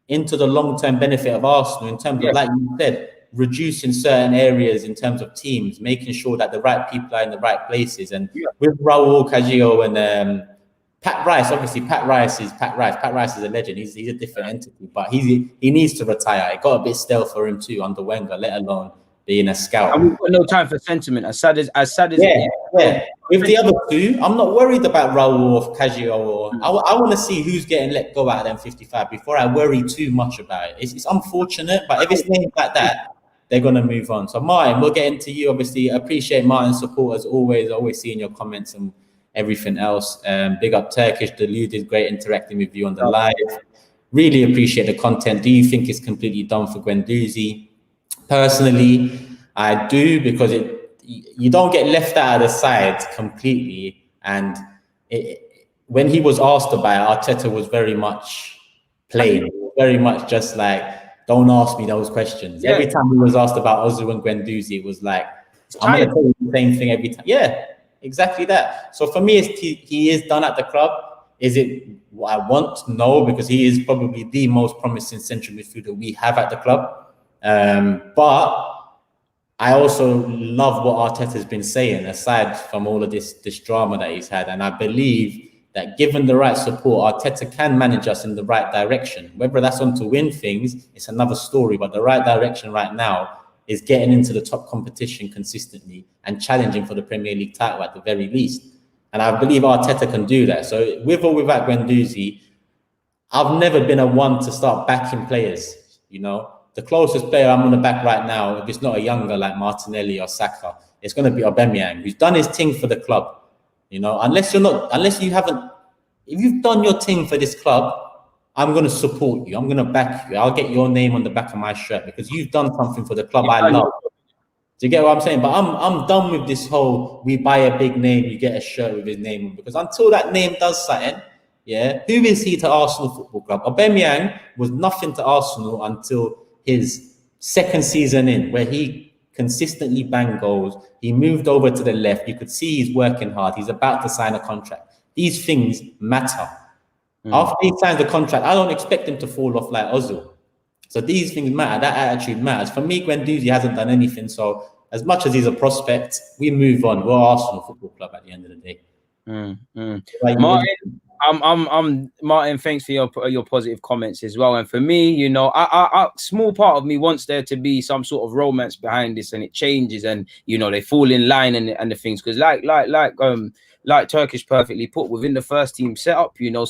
into the long-term benefit of Arsenal in terms of, like you said, reducing certain areas in terms of teams, making sure that the right people are in the right places. And with Raul Cagio and Pat Rice, obviously Pat Rice is Pat Rice. Pat Rice is a legend. He's a different entity, but he needs to retire. It got a bit stale for him too under Wenger, let alone being a scout. And we've got no time for sentiment. As sad as it is. With the other two, I'm not worried about Raul or Cagio. Or I want to see who's getting let go out of them 55 before I worry too much about it. It's unfortunate, but if it's named like that, they're going to move on. So Martin, we'll get into you. Obviously, appreciate Martin's support as always. Always seeing your comments and everything else. Big up Turkish, Deluded, great interacting with you on the live. Really appreciate the content. Do you think it's completely done for Guendouzi? Personally, I do, because you don't get left out of the side completely. And when he was asked about it, Arteta was very much plain, very much just like, don't ask me those questions. Every time he was asked about Ozil and Guendouzi, it was like, I'm going to tell you the same thing every time. Yeah, exactly that. So for me, he is done at the club. Is it what I want? No, because he is probably the most promising central midfielder we have at the club. But I also love what Arteta's been saying, aside from all of this drama that he's had. And I believe that given the right support, Arteta can manage us in the right direction. Whether that's on to win things, it's another story. But the right direction right now is getting into the top competition consistently and challenging for the Premier League title at the very least. And I believe Arteta can do that. So with or without Guendouzi, I've never been a one to start backing players, you know. The closest player I'm going to back right now, if it's not a younger like Martinelli or Saka, it's going to be Aubameyang, who's done his thing for the club. You know, if you've done your thing for this club, I'm going to support you. I'm going to back you. I'll get your name on the back of my shirt because you've done something for the club I love. Do you get what I'm saying? But I'm done with this whole, we buy a big name, you get a shirt with his name on. Because until that name does something, Yeah, who is he to Arsenal Football Club? Aubameyang was nothing to Arsenal until his second season in, where he consistently banged goals. He moved over to the left. You could see he's working hard. He's about to sign a contract. These things matter. After he signs the contract, I don't expect him to fall off like Ozil. So these things matter. That attitude matters. For me, Guendouzi hasn't done anything. So as much as he's a prospect, we move on. We're Arsenal Football Club at the end of the day. Martin, thanks for your positive comments as well. And for me, you know, a small part of me wants there to be some sort of romance behind this, and it changes, and you know, they fall in line and the things, because like Turkish perfectly put, within the first team setup, you know,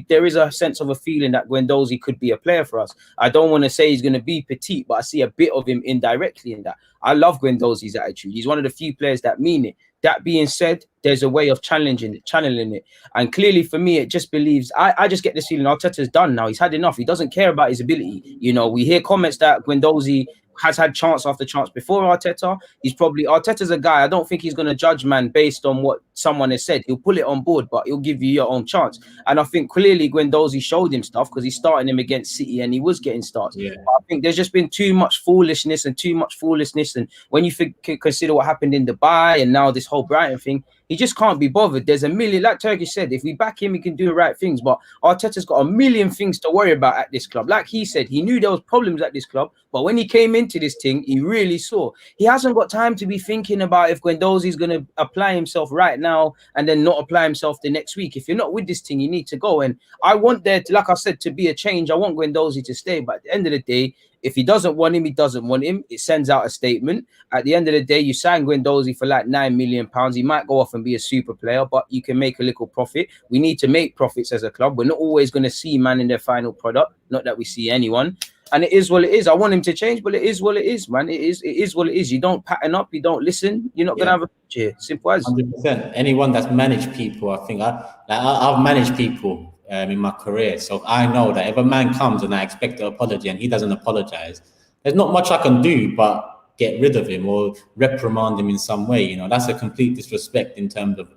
there is a sense of a feeling that Guendouzi could be a player for us. I don't want to say he's going to be petite, but I see a bit of him indirectly in that. I love Guendouzi's attitude. He's one of the few players that mean it. That being said, there's a way of channeling it. And clearly for me, it just believes, I just get this feeling Arteta's done now. He's had enough. He doesn't care about his ability. You know, we hear comments that Guendouzi has had chance after chance before Arteta. Arteta's a guy, I don't think he's going to judge man based on what someone has said. He'll pull it on board, but he'll give you your own chance. And I think clearly Guendouzi showed him stuff, because he's starting him against City and he was getting starts. Yeah. I think there's just been too much foolishness. And when you consider what happened in Dubai and now this whole Brighton thing, he just can't be bothered. There's a million, like Turkish said, if we back him, he can do the right things. But Arteta's got a million things to worry about at this club. Like he said, he knew there was problems at this club, but when he came into this thing, he really saw. He hasn't got time to be thinking about if Guendouzi's going to apply himself right now and then not apply himself the next week. If you're not with this thing, you need to go. And I want there to, like I said, to be a change. I want Guendouzi to stay. But at the end of the day, if he doesn't want him, he doesn't want him. It sends out a statement. At the end of the day, you sign Guendouzi for like £9 million. He might go off and be a super player, but you can make a little profit. We need to make profits as a club. We're not always going to see man in their final product. Not that we see anyone. And it is what it is. I want him to change, but it is what it is, man. It is what it is. You don't pattern up. You don't listen. You're not going to have a future. Simple as. 100%. Anyone that's managed people, I think I've managed people in my career. So I know that if a man comes and I expect an apology and he doesn't apologize, there's not much I can do but get rid of him or reprimand him in some way. You know, that's a complete disrespect in terms of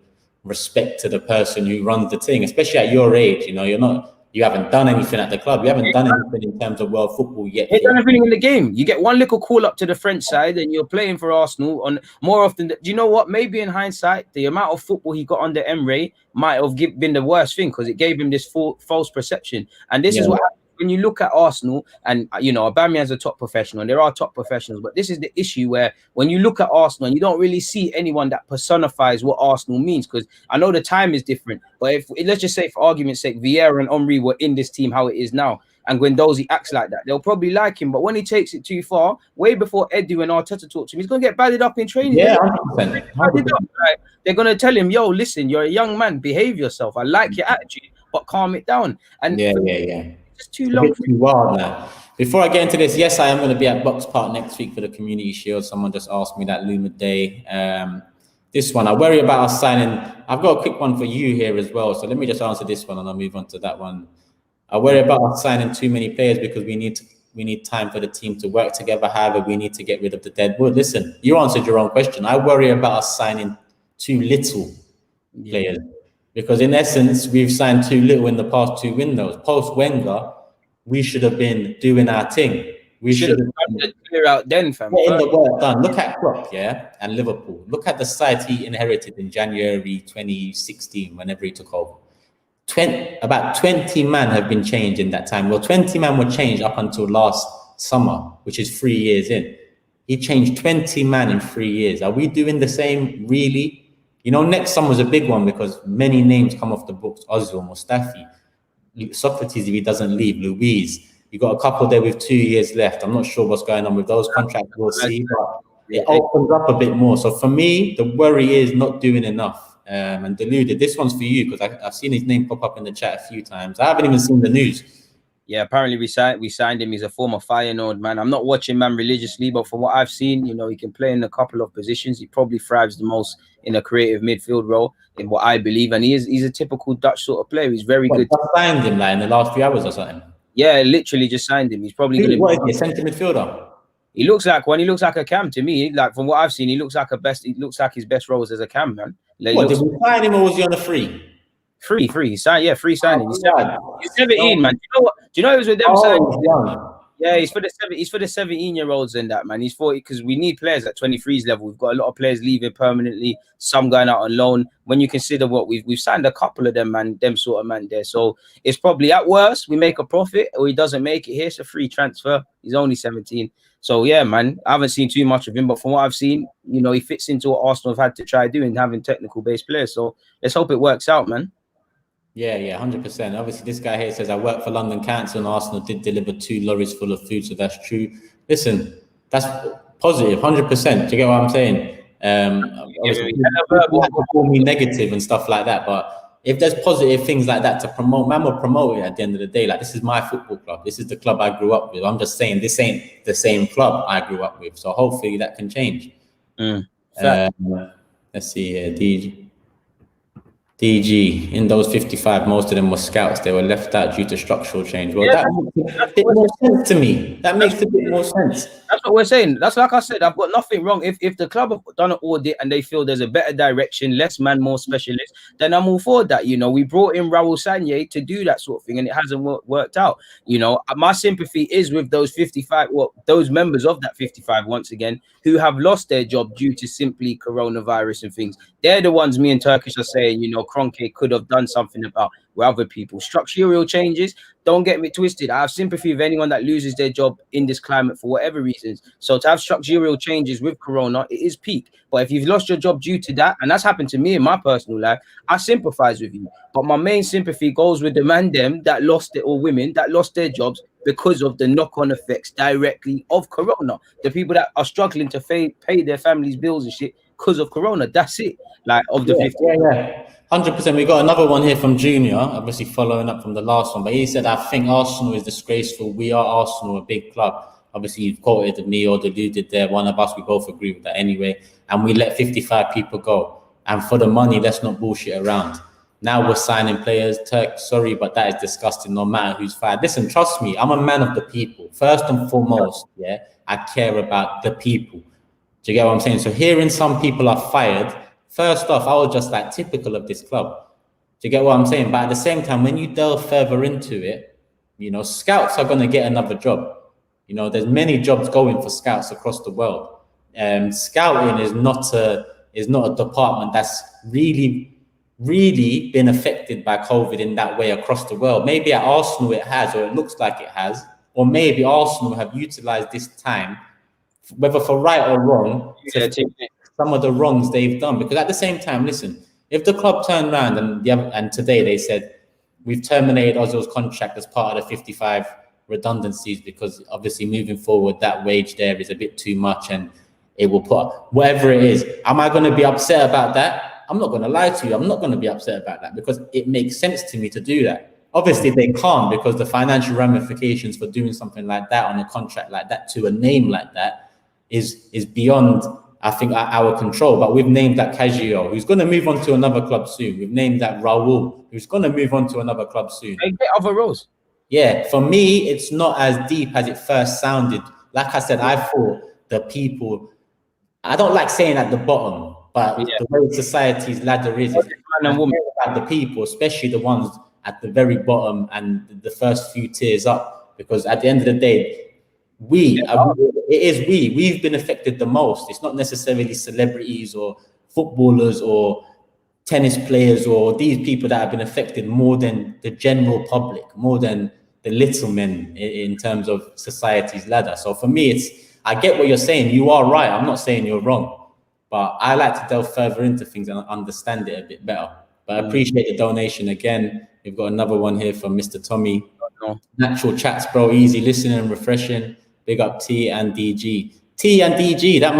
respect to the person who runs the thing, especially at your age. You know, you haven't done anything at the club. You haven't done anything in terms of world football yet. You've done everything in the game. You get one little call up to the French side and you're playing for Arsenal on more often. Do you know what? Maybe in hindsight, the amount of football he got under Emre might have been the worst thing, because it gave him this false perception. And this is what happens when you look at Arsenal, and you know, Aubameyang's a top professional, and there are top professionals, but this is the issue where when you look at Arsenal and you don't really see anyone that personifies what Arsenal means, because I know the time is different, but if let's just say for argument's sake, Vieira and Henry were in this team how it is now, and Guendouzi acts like that, they'll probably like him. But when he takes it too far, way before Edu and Arteta talk to him, he's going to get batted up in training. Yeah, 100%. Like, they're going to tell him, yo, listen, you're a young man, behave yourself. I like your attitude, but calm it down. And it's too long. It's too wild now. Before I get into this, yes, I am going to be at Box Park next week for the Community Shield. Someone just asked me that Luma Day. This one, I worry about us signing. I've got a quick one for you here as well. So let me just answer this one and I'll move on to that one. I worry about us signing too many players because we need time for the team to work together. However, we need to get rid of the dead wood. Listen, you answered your own question. I worry about us signing too little players because in essence, we've signed too little in the past two windows. Post Wenger, we should have been doing our thing. We should have done clear out then, fam. Getting the work done. Look at Klopp, and Liverpool. Look at the side he inherited in January 2016, whenever he took over. About 20 man have been changed in that time. Well, 20 man were changed up until last summer, which is 3 years in. He changed 20 man in 3 years. Are we doing the same, really? You know, next summer's a big one because many names come off the books. Ozil, Mustafi, Socrates, if he doesn't leave, Luiz. You got a couple there with 2 years left. I'm not sure what's going on with those contracts. We'll see, but it opens up a bit more. So for me, the worry is not doing enough. And Deluded, this one's for you because I've seen his name pop up in the chat a few times. I haven't even seen the news. Yeah, apparently we signed him. He's a former Feyenoord man. I'm not watching man religiously, but from what I've seen, you know, he can play in a couple of positions. He probably thrives the most in a creative midfield role, in what I believe. And he's a typical Dutch sort of player. He's very good. I signed him like in the last few hours or something. Yeah, literally just signed him. He's probably going to be. What is he, a centre midfielder? He looks like one. He looks like a cam to me. Like from what I've seen, he looks like his best roles as a cam, man. Like, did we sign him or was he on a free? Free. Free signing. He's 17, man. Do you know it was with them signing? Yeah, he's for the 17-year-olds and that, man. He's 40 because we need players at 23's level. We've got a lot of players leaving permanently, some going out on loan. When you consider what we've signed a couple of them, man, them sort of man there. So it's probably at worst we make a profit, or he doesn't make it. Here's a free transfer. He's only 17. So yeah, man, I haven't seen too much of him, but from what I've seen, you know, he fits into what Arsenal have had to try doing, having technical based players. So let's hope it works out, man. Yeah, 100%. Obviously, this guy here says, I work for London Council and Arsenal did deliver 2 lorries full of food, so that's true. Listen, that's positive, 100%. Do you get what I'm saying? Obviously, people have to call me negative and stuff like that, but if there's positive things like that to promote, man will promote it at the end of the day. Like, this is my football club. This is the club I grew up with. I'm just saying this ain't the same club I grew up with. So hopefully that can change. Let's see here, DG, in those 55, most of them were scouts. They were left out due to structural change. Well, that makes a bit more sense to me. That makes a bit more sense. That's what we're saying. That's like I said, I've got nothing wrong. If the club have done an audit and they feel there's a better direction, less man, more specialists, then I'm all for that. You know, we brought in Raul Sanye to do that sort of thing and it hasn't worked out. You know, my sympathy is with those 55, those members of that 55, once again, who have lost their job due to simply coronavirus and things. They're the ones me and Turkish are saying, you know, Kroenke could have done something about with other people. Structural changes, don't get me twisted. I have sympathy with anyone that loses their job in this climate for whatever reasons. So to have structural changes with Corona, it is peak. But if you've lost your job due to that, and that's happened to me in my personal life, I sympathize with you. But my main sympathy goes with the man them that lost it, or women that lost their jobs because of the knock-on effects directly of Corona. The people that are struggling to pay their families' bills and shit because of Corona. That's it. Like, of the 50. 100%. We got another one here from Junior, obviously following up from the last one. But he said, I think Arsenal is disgraceful. We are Arsenal, a big club. Obviously, you've quoted me or deluded there. One of us, we both agree with that anyway. And we let 55 people go. And for the money, let's not bullshit around. Now we're signing players. Turk, sorry, but that is disgusting, no matter who's fired. Listen, trust me, I'm a man of the people. First and foremost, I care about the people. Do you get what I'm saying? So hearing some people are fired, first off, I was just like, typical of this club. Do you get what I'm saying? But at the same time, when you delve further into it, you know, scouts are going to get another job. You know, there's many jobs going for scouts across the world. Scouting is not a department that's really been affected by COVID in that way across the world. Maybe at Arsenal it has, or it looks like it has, or maybe Arsenal have utilized this time, whether for right or wrong, some of the wrongs they've done. Because at the same time, listen, if the club turned around and today they said, we've terminated Ozil's contract as part of the 55 redundancies because obviously moving forward, that wage there is a bit too much and it will put whatever it is. Am I going to be upset about that? I'm not going to lie to you. I'm not going to be upset about that because it makes sense to me to do that. Obviously, they can't because the financial ramifications for doing something like that on a contract like that to a name like that is beyond, I think, our control. But we've named that Cagio, who's going to move on to another club soon. We've named that Raul, who's going to move on to another club soon. They get other roles. Yeah, for me, it's not as deep as it first sounded. Like I said, I thought the people, I don't like saying at the bottom, but the way society's ladder is about the people, especially the ones at the very bottom and the first few tiers up. Because at the end of the day, we've been affected the most. It's not necessarily celebrities or footballers or tennis players or these people that have been affected more than the general public, more than the little men in terms of society's ladder. So for me, I get what you're saying. You are right. I'm not saying you're wrong, but I like to delve further into things and understand it a bit better. But I appreciate the donation again. We've got another one here from Mr. Tommy. Natural chats, bro. Easy listening and refreshing. Big up T and DG. T and DG. That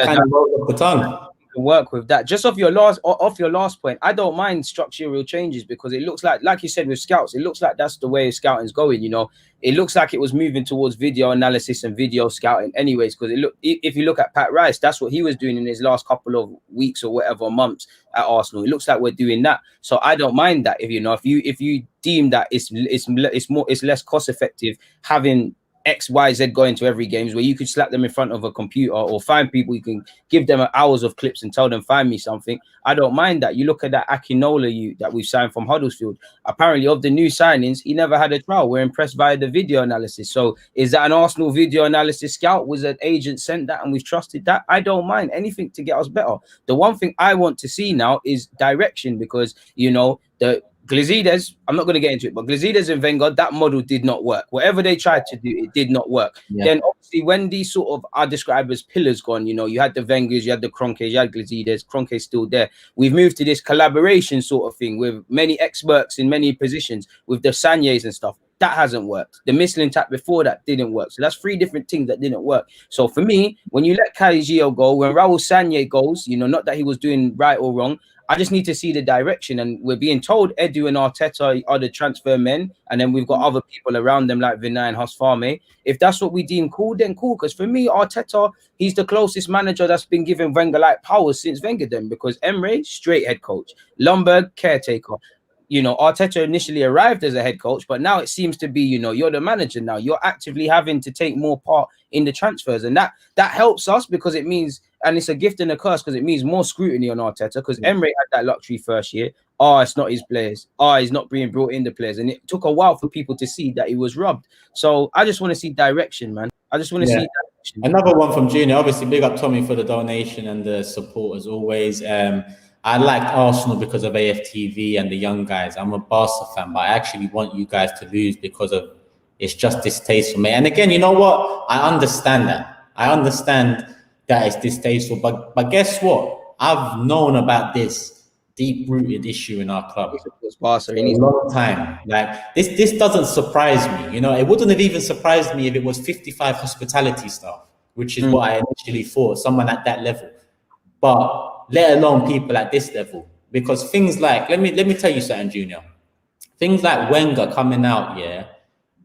kind of rolls off the tongue. Work with that. Just off your last point, I don't mind structural changes because it looks like you said with scouts, it looks like that's the way scouting's going. You know, it looks like it was moving towards video analysis and video scouting anyways, because if you look at Pat Rice, that's what he was doing in his last couple of weeks or whatever months at Arsenal. It looks like we're doing that, so I don't mind that. If you deem that it's less cost effective having XYZ going to every games where you could slap them in front of a computer or find people, you can give them hours of clips and tell them, find me something. I don't mind that. You look at that Akinola that we've signed from Huddersfield. Apparently, of the new signings, he never had a trial. We're impressed by the video analysis. So is that an Arsenal video analysis scout? Was an agent sent that and we've trusted that? I don't mind anything to get us better. The one thing I want to see now is direction, because, you know, the Glazides, I'm not going to get into it, but Glazides and Wenger, that model did not work. Whatever they tried to do, it did not work. Yeah. Then obviously when these sort of are described as pillars gone, you know, you had the Wengers, you had the Kroenkes, you had Glazides, Kroenke's still there. We've moved to this collaboration sort of thing with many experts in many positions, with the Sanyes and stuff. That hasn't worked. The Michelin tap before that didn't work. So that's 3 different things that didn't work. So for me, when you let Caligiо go, when Raul Sanye goes, you know, not that he was doing right or wrong, I just need to see the direction. And we're being told Edu and Arteta are the transfer men, and then we've got other people around them like Vinay and Hosfame. If that's what we deem cool, then cool. Because for me, Arteta, he's the closest manager that's been given Wenger-like powers since Wenger then, because Emre, straight head coach. Lundberg, caretaker. You know, Arteta initially arrived as a head coach, but now it seems to be, you know, you're the manager now. You're actively having to take more part in the transfers. And that helps us, because it means, and it's a gift and a curse, because it means more scrutiny on Arteta, because Emre had that luxury first year. Oh, it's not his players. Oh, he's not being brought in the players. And it took a while for people to see that he was robbed. So I just want to see direction, man. I just want to see direction. Another one from Junior. Obviously, big up Tommy for the donation and the support as always. I liked Arsenal because of AFTV and the young guys. I'm a Barca fan, but I actually want you guys to lose because of it's just distasteful, mate. And again, you know what? I understand that. I understand that it's distasteful, but guess what? I've known about this deep-rooted issue in our club for a long time. Like this doesn't surprise me. You know, it wouldn't have even surprised me if it was 55 hospitality staff, which is what I initially thought, someone at that level. But let alone people at this level, because things like, let me tell you something, Junior. Things like Wenger coming out,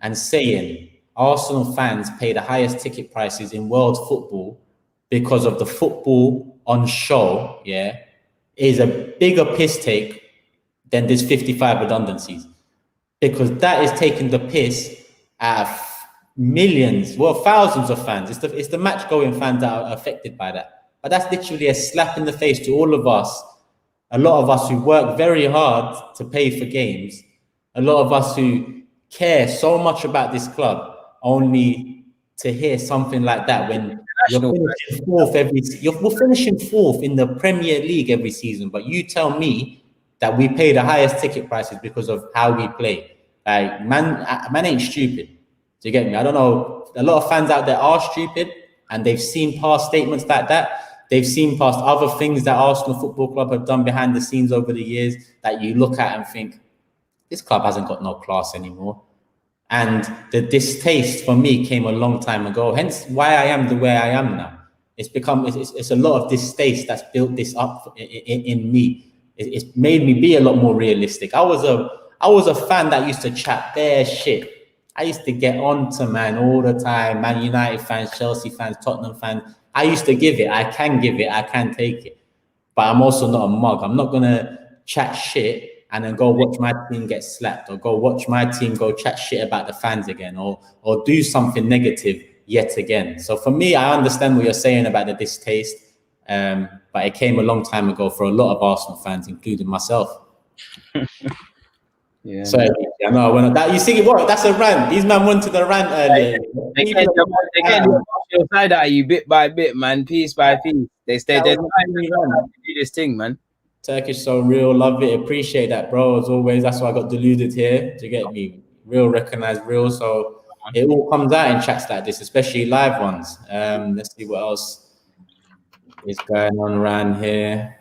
and saying Arsenal fans pay the highest ticket prices in world football because of the football on show, is a bigger piss take than this 55 redundancies, because that is taking the piss out of millions, well, thousands of fans. It's the match-going fans that are affected by that. But that's literally a slap in the face to all of us. A lot of us who work very hard to pay for games. A lot of us who care so much about this club, only to hear something like that when you're finishing fourth we're finishing fourth in the Premier League every season. But you tell me that we pay the highest ticket prices because of how we play. Like, man ain't stupid. Do you get me? I don't know. A lot of fans out there are stupid, and they've seen past statements like that. They've seen past other things that Arsenal Football Club have done behind the scenes over the years that you look at and think, this club hasn't got no class anymore. And the distaste for me came a long time ago. Hence why I am the way I am now. It's a lot of distaste that's built this up in me. It's made me be a lot more realistic. I was a fan that used to chat bare shit. I used to get on to man all the time. Man United fans, Chelsea fans, Tottenham fans. I used to give it. I can give it. I can take it. But I'm also not a mug. I'm not going to chat shit and then go watch my team get slapped, or go watch my team go chat shit about the fans again, or do something negative yet again. So for me, I understand what you're saying about the distaste, but it came a long time ago for a lot of Arsenal fans, including myself. Yeah. So I know that you see what? That's a rant. These men went to the rant earlier. They get the side at you bit by bit, man, piece by piece. They stay there. Do this thing, man. Turkish so real, love it, appreciate that, bro. As always, that's why I got deluded here. To get me real, recognize real. So it all comes out in chats like this, especially live ones. Let's see what else is going on around here.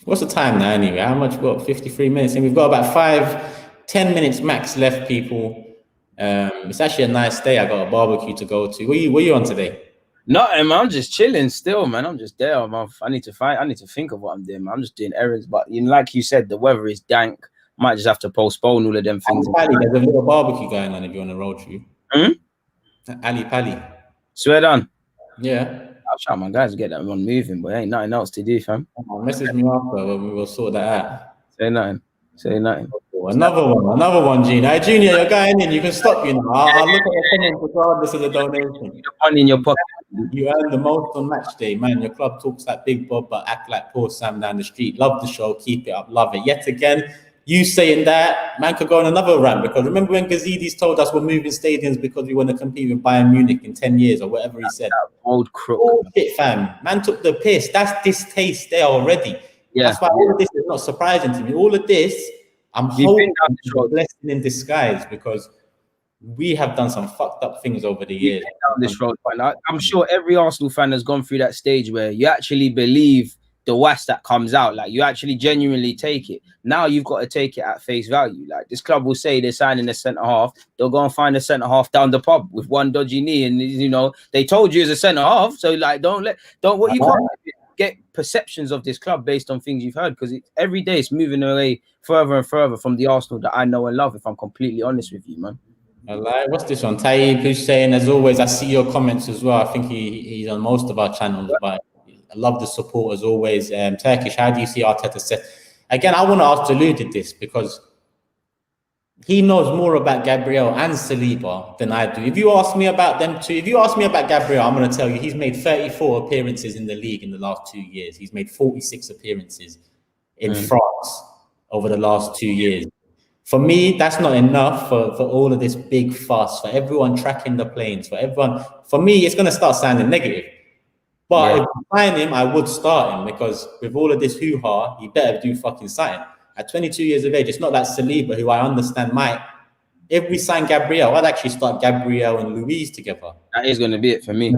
What's the time now anyway? How much? What, 53 minutes? And we've got about 5-10 minutes max left, people. It's actually a nice day. I got a barbecue to go to. What you on today? Nothing, man. I'm just chilling still, man. I'm just there. I need to think of what I'm doing, man. I'm just doing errands. But you know, like you said, the weather is dank. Might just have to postpone all of them things. Ali Pali, there's a little barbecue going on if you're on a road trip. Ali Pali. Swear down. Yeah. I'll try my guys to get that one moving, but ain't nothing else to do, fam. Message me after, we will sort that out. Say nothing. Another one, Gina. Junior, you're going in. You can stop, you know. I'll look at the comments regardless of the donation. Money in your pocket. You earn the most on match day, man. Your club talks like Big Bob, but act like poor Sam down the street. Love the show. Keep it up. Love it. Yet again, you saying that, man could go on another rant, because remember when Gazidis told us we're moving stadiums because we want to compete with Bayern Munich in 10 years or whatever he said? Old crook. Oh, shit, fam. Man took the piss. That's distaste there already. Yeah. That's why all of this is not surprising to me. All of this, I'm hoping is a blessing in disguise, because we have done some fucked up things over the years. Down this road, but I'm sure every Arsenal fan has gone through that stage where you actually believe the was that comes out, like you actually genuinely take it. Now you've got to take it at face value. Like this club will say they're signing a centre half, they'll go and find a centre half down the pub with one dodgy knee, and you know they told you as a centre half. So like, don't what you can't get perceptions of this club based on things you've heard, because every day it's moving away further and further from the Arsenal that I know and love. If I'm completely honest with you, man. What's this one? Taib, who's saying, as always, I see your comments as well. I think he's on most of our channels, but I love the support as always. Turkish, how do you see Arteta set? Again, I want to ask Deluded this, because he knows more about Gabriel and Saliba than I do. If you ask me about them two, if you ask me about Gabriel, I'm going to tell you he's made 34 appearances in the league in the last 2 years. He's made 46 appearances in France over the last 2 years. For me, that's not enough for all of this big fuss, for everyone tracking the planes, for everyone. For me, it's going to start sounding negative. But if I sign him, I would start him, because with all of this hoo-ha, he better do fucking something. At 22 years of age, it's not like Saliba, who I understand might. If we sign Gabriel, I'd actually start Gabriel and Luiz together. That is going to be it for me.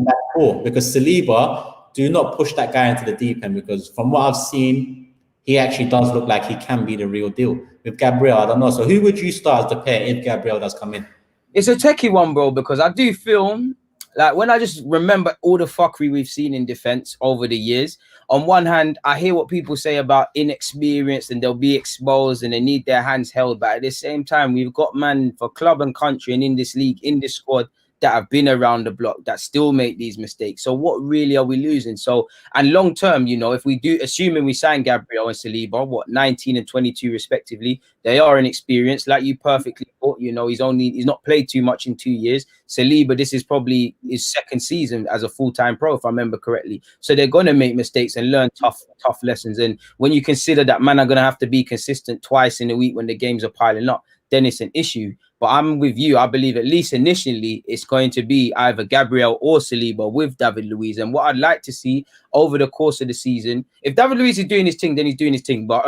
Because Saliba, do not push that guy into the deep end, because from what I've seen, he actually does look like he can be the real deal. With Gabriel, I don't know. So who would you start as the pair if Gabriel does come in? It's a techie one, bro, because I do feel like when I just remember all the fuckery we've seen in defense over the years, on one hand, I hear what people say about inexperience and they'll be exposed and they need their hands held. But at the same time, we've got man for club and country and in this league, in this squad, that have been around the block that still make these mistakes. So what really are we losing? So, and long term, you know, if we do, assuming we sign Gabriel and Saliba, what, 19 and 22 respectively, they are inexperienced, like you perfectly put. You know, he's not played too much in 2 years. Saliba, this is probably his second season as a full-time pro, if I remember correctly. So they're going to make mistakes and learn tough lessons. And when you consider that man are going to have to be consistent twice in a week when the games are piling up, then it's an issue. But I'm with you. I believe at least initially it's going to be either Gabriel or Saliba with David Luiz. And what I'd like to see over the course of the season, if David Luiz is doing his thing, then he's doing his thing. But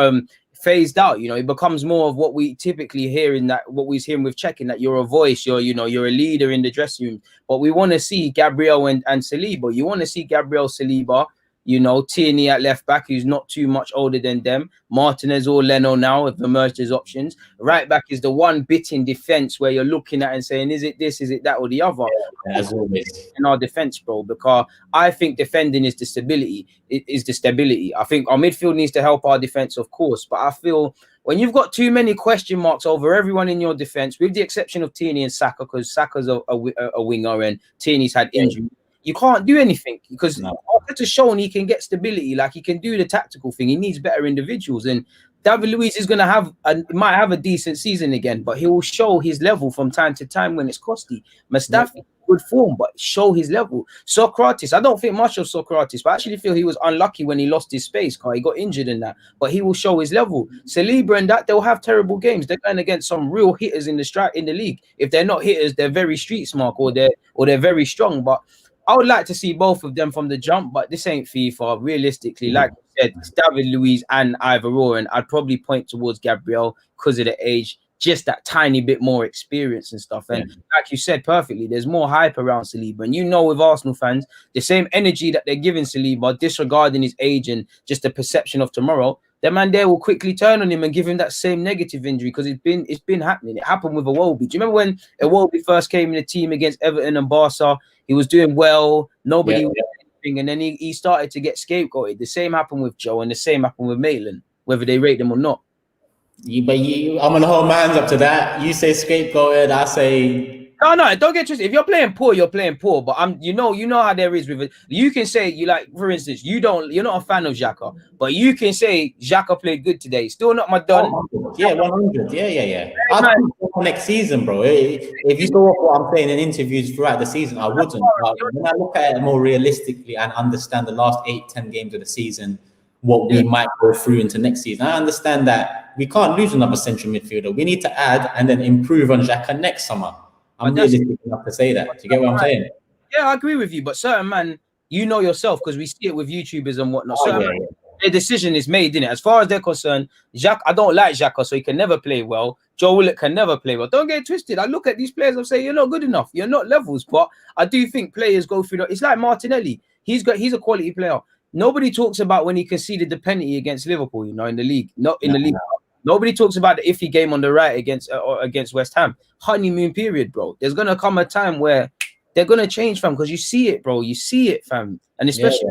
phased out, you know, it becomes more of what we typically hear in that, what we're hearing with checking, that you're a voice, you're a leader in the dressing room. But we want to see Gabriel and Saliba. You want to see Gabriel, Saliba, you know, Tierney at left back, who's not too much older than them. Martinez or Leno now have emerged as options. Right back is the one bit in defense where you're looking at and saying, is it this, is it that, or the other? Yeah, as always. In our defense, bro, because I think defending is the stability. It is the stability. I think our midfield needs to help our defense, of course, but I feel when you've got too many question marks over everyone in your defense, with the exception of Tierney and Saka, because Saka's a winger and Tierney's had injury. You can't do anything because Arteta's shown he can get stability, like he can do the tactical thing. He needs better individuals, and David Luiz is going to might have a decent season again, but he will show his level from time to time when it's costly. Mustafi, good form, but show his level. Socrates, I don't think much of Socrates, but I actually feel he was unlucky when he lost his space because he got injured in that, but he will show his level. Saliba and that, they'll have terrible games. They're going against some real hitters in the league. If they're not hitters, they're very street smart or they're very strong, but I would like to see both of them from the jump, but this ain't FIFA. Realistically, like I said, it's David Luiz and Ivor, and I'd probably point towards Gabriel because of the age, just that tiny bit more experience and stuff. And like you said perfectly, there's more hype around Saliba. And you know, with Arsenal fans, the same energy that they're giving Saliba, disregarding his age and just the perception of tomorrow, the man there will quickly turn on him and give him that same negative injury because it's been happening. It happened with Iwobi. Do you remember when Iwobi first came in the team against Everton and Barca? He was doing well, nobody was anything, and then he started to get scapegoated. The same happened with Joe and the same happened with Maitland, whether they rate them or not. I'm gonna hold my hands up to that. You say scapegoated, I say No, don't get twisted. If you're playing poor, you're playing poor. But you know how there is with it. You can say you like, for instance, you're not a fan of Xhaka, but you can say Xhaka played good today. Still not my done. Yeah, 100. Yeah. I think next season, bro. If you go off what I'm saying in interviews throughout the season, I wouldn't. But when I look at it more realistically and understand the last 8-10 games of the season, what we might go through into next season, I understand that we can't lose another central midfielder. We need to add and then improve on Xhaka next summer. I'm realistic enough to say that. Do you get what I'm saying? Yeah, I agree with you. But certain man, you know yourself, because we see it with YouTubers and whatnot. Their decision is made, innit? As far as they're concerned, I don't like Xhaka, so he can never play well. Joe Willock can never play well. Don't get twisted. I look at these players and say, you're not good enough. You're not levels. But I do think players go through it's like Martinelli. He's a quality player. Nobody talks about when he conceded the penalty against Liverpool, in the league. Not in the league. Nobody talks about the iffy game on the right against West Ham. Honeymoon period, bro. There's gonna come a time where they're gonna change, fam, because you see it, bro. You see it, fam, and especially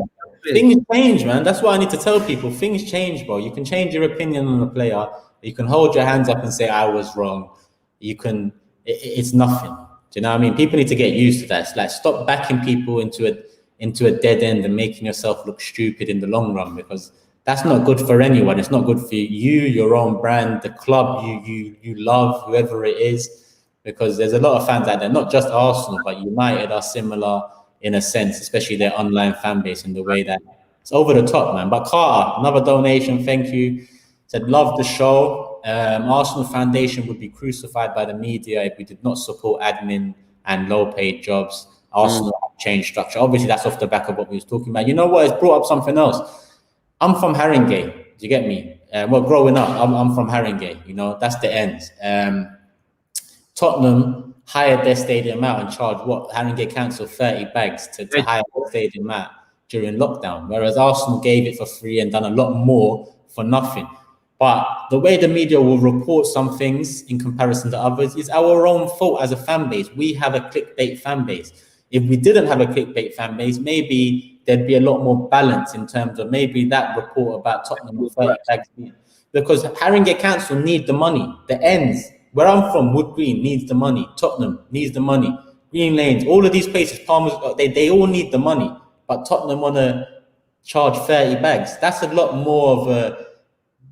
things change, man. That's what I need to tell people. Things change, bro. You can change your opinion on a player. You can hold your hands up and say I was wrong. You can. It's nothing. Do you know what I mean? People need to get used to that. It's like stop backing people into a dead end and making yourself look stupid in the long run, because that's not good for anyone. It's not good for you, your own brand, the club you love, whoever it is, because there's a lot of fans out there, not just Arsenal, but United are similar in a sense, especially their online fan base and the way that it's over the top, man. But Carter, another donation, thank you. Said, love the show. Arsenal Foundation would be crucified by the media if we did not support admin and low-paid jobs. Arsenal have changed structure. Obviously, that's off the back of what we was talking about. You know what? It's brought up something else. I'm from Haringey. Do you get me? Well, growing up, I'm from Haringey. That's the end. Tottenham hired their stadium out and charged Haringey Council 30 bags to hire the stadium out during lockdown, whereas Arsenal gave it for free and done a lot more for nothing. But the way the media will report some things in comparison to others is our own fault as a fan base. We have a clickbait fan base. If we didn't have a clickbait fan base, maybe there'd be a lot more balance in terms of maybe that report about Tottenham with 30 bags. Because Haringey Council need the money. The ends, where I'm from, Wood Green needs the money. Tottenham needs the money. Green Lanes, all of these places, Palmers, they all need the money. But Tottenham want to charge 30 bags. That's a lot more of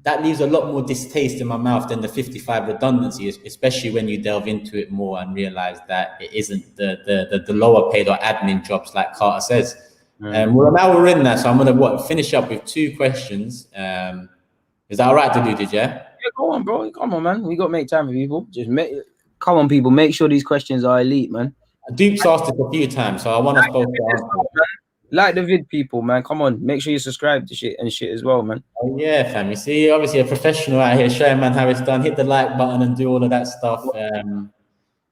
that leaves a lot more distaste in my mouth than the 55 redundancy, especially when you delve into it more and realize that it isn't the lower paid or admin jobs like Carter says. Well, now we're in there, so I'm gonna finish up with 2 questions. Is that all right to do, did you? Yeah, go on, bro. Come on, man. We got to make time for people. Come on, people. Make sure these questions are elite, man. Duke's asked it a few times, so I want us both to answer. Like the vid, people, man. Come on, make sure you subscribe to shit as well, man. Oh yeah, fam. You see, obviously a professional out here showing man how it's done. Hit the like button and do all of that stuff.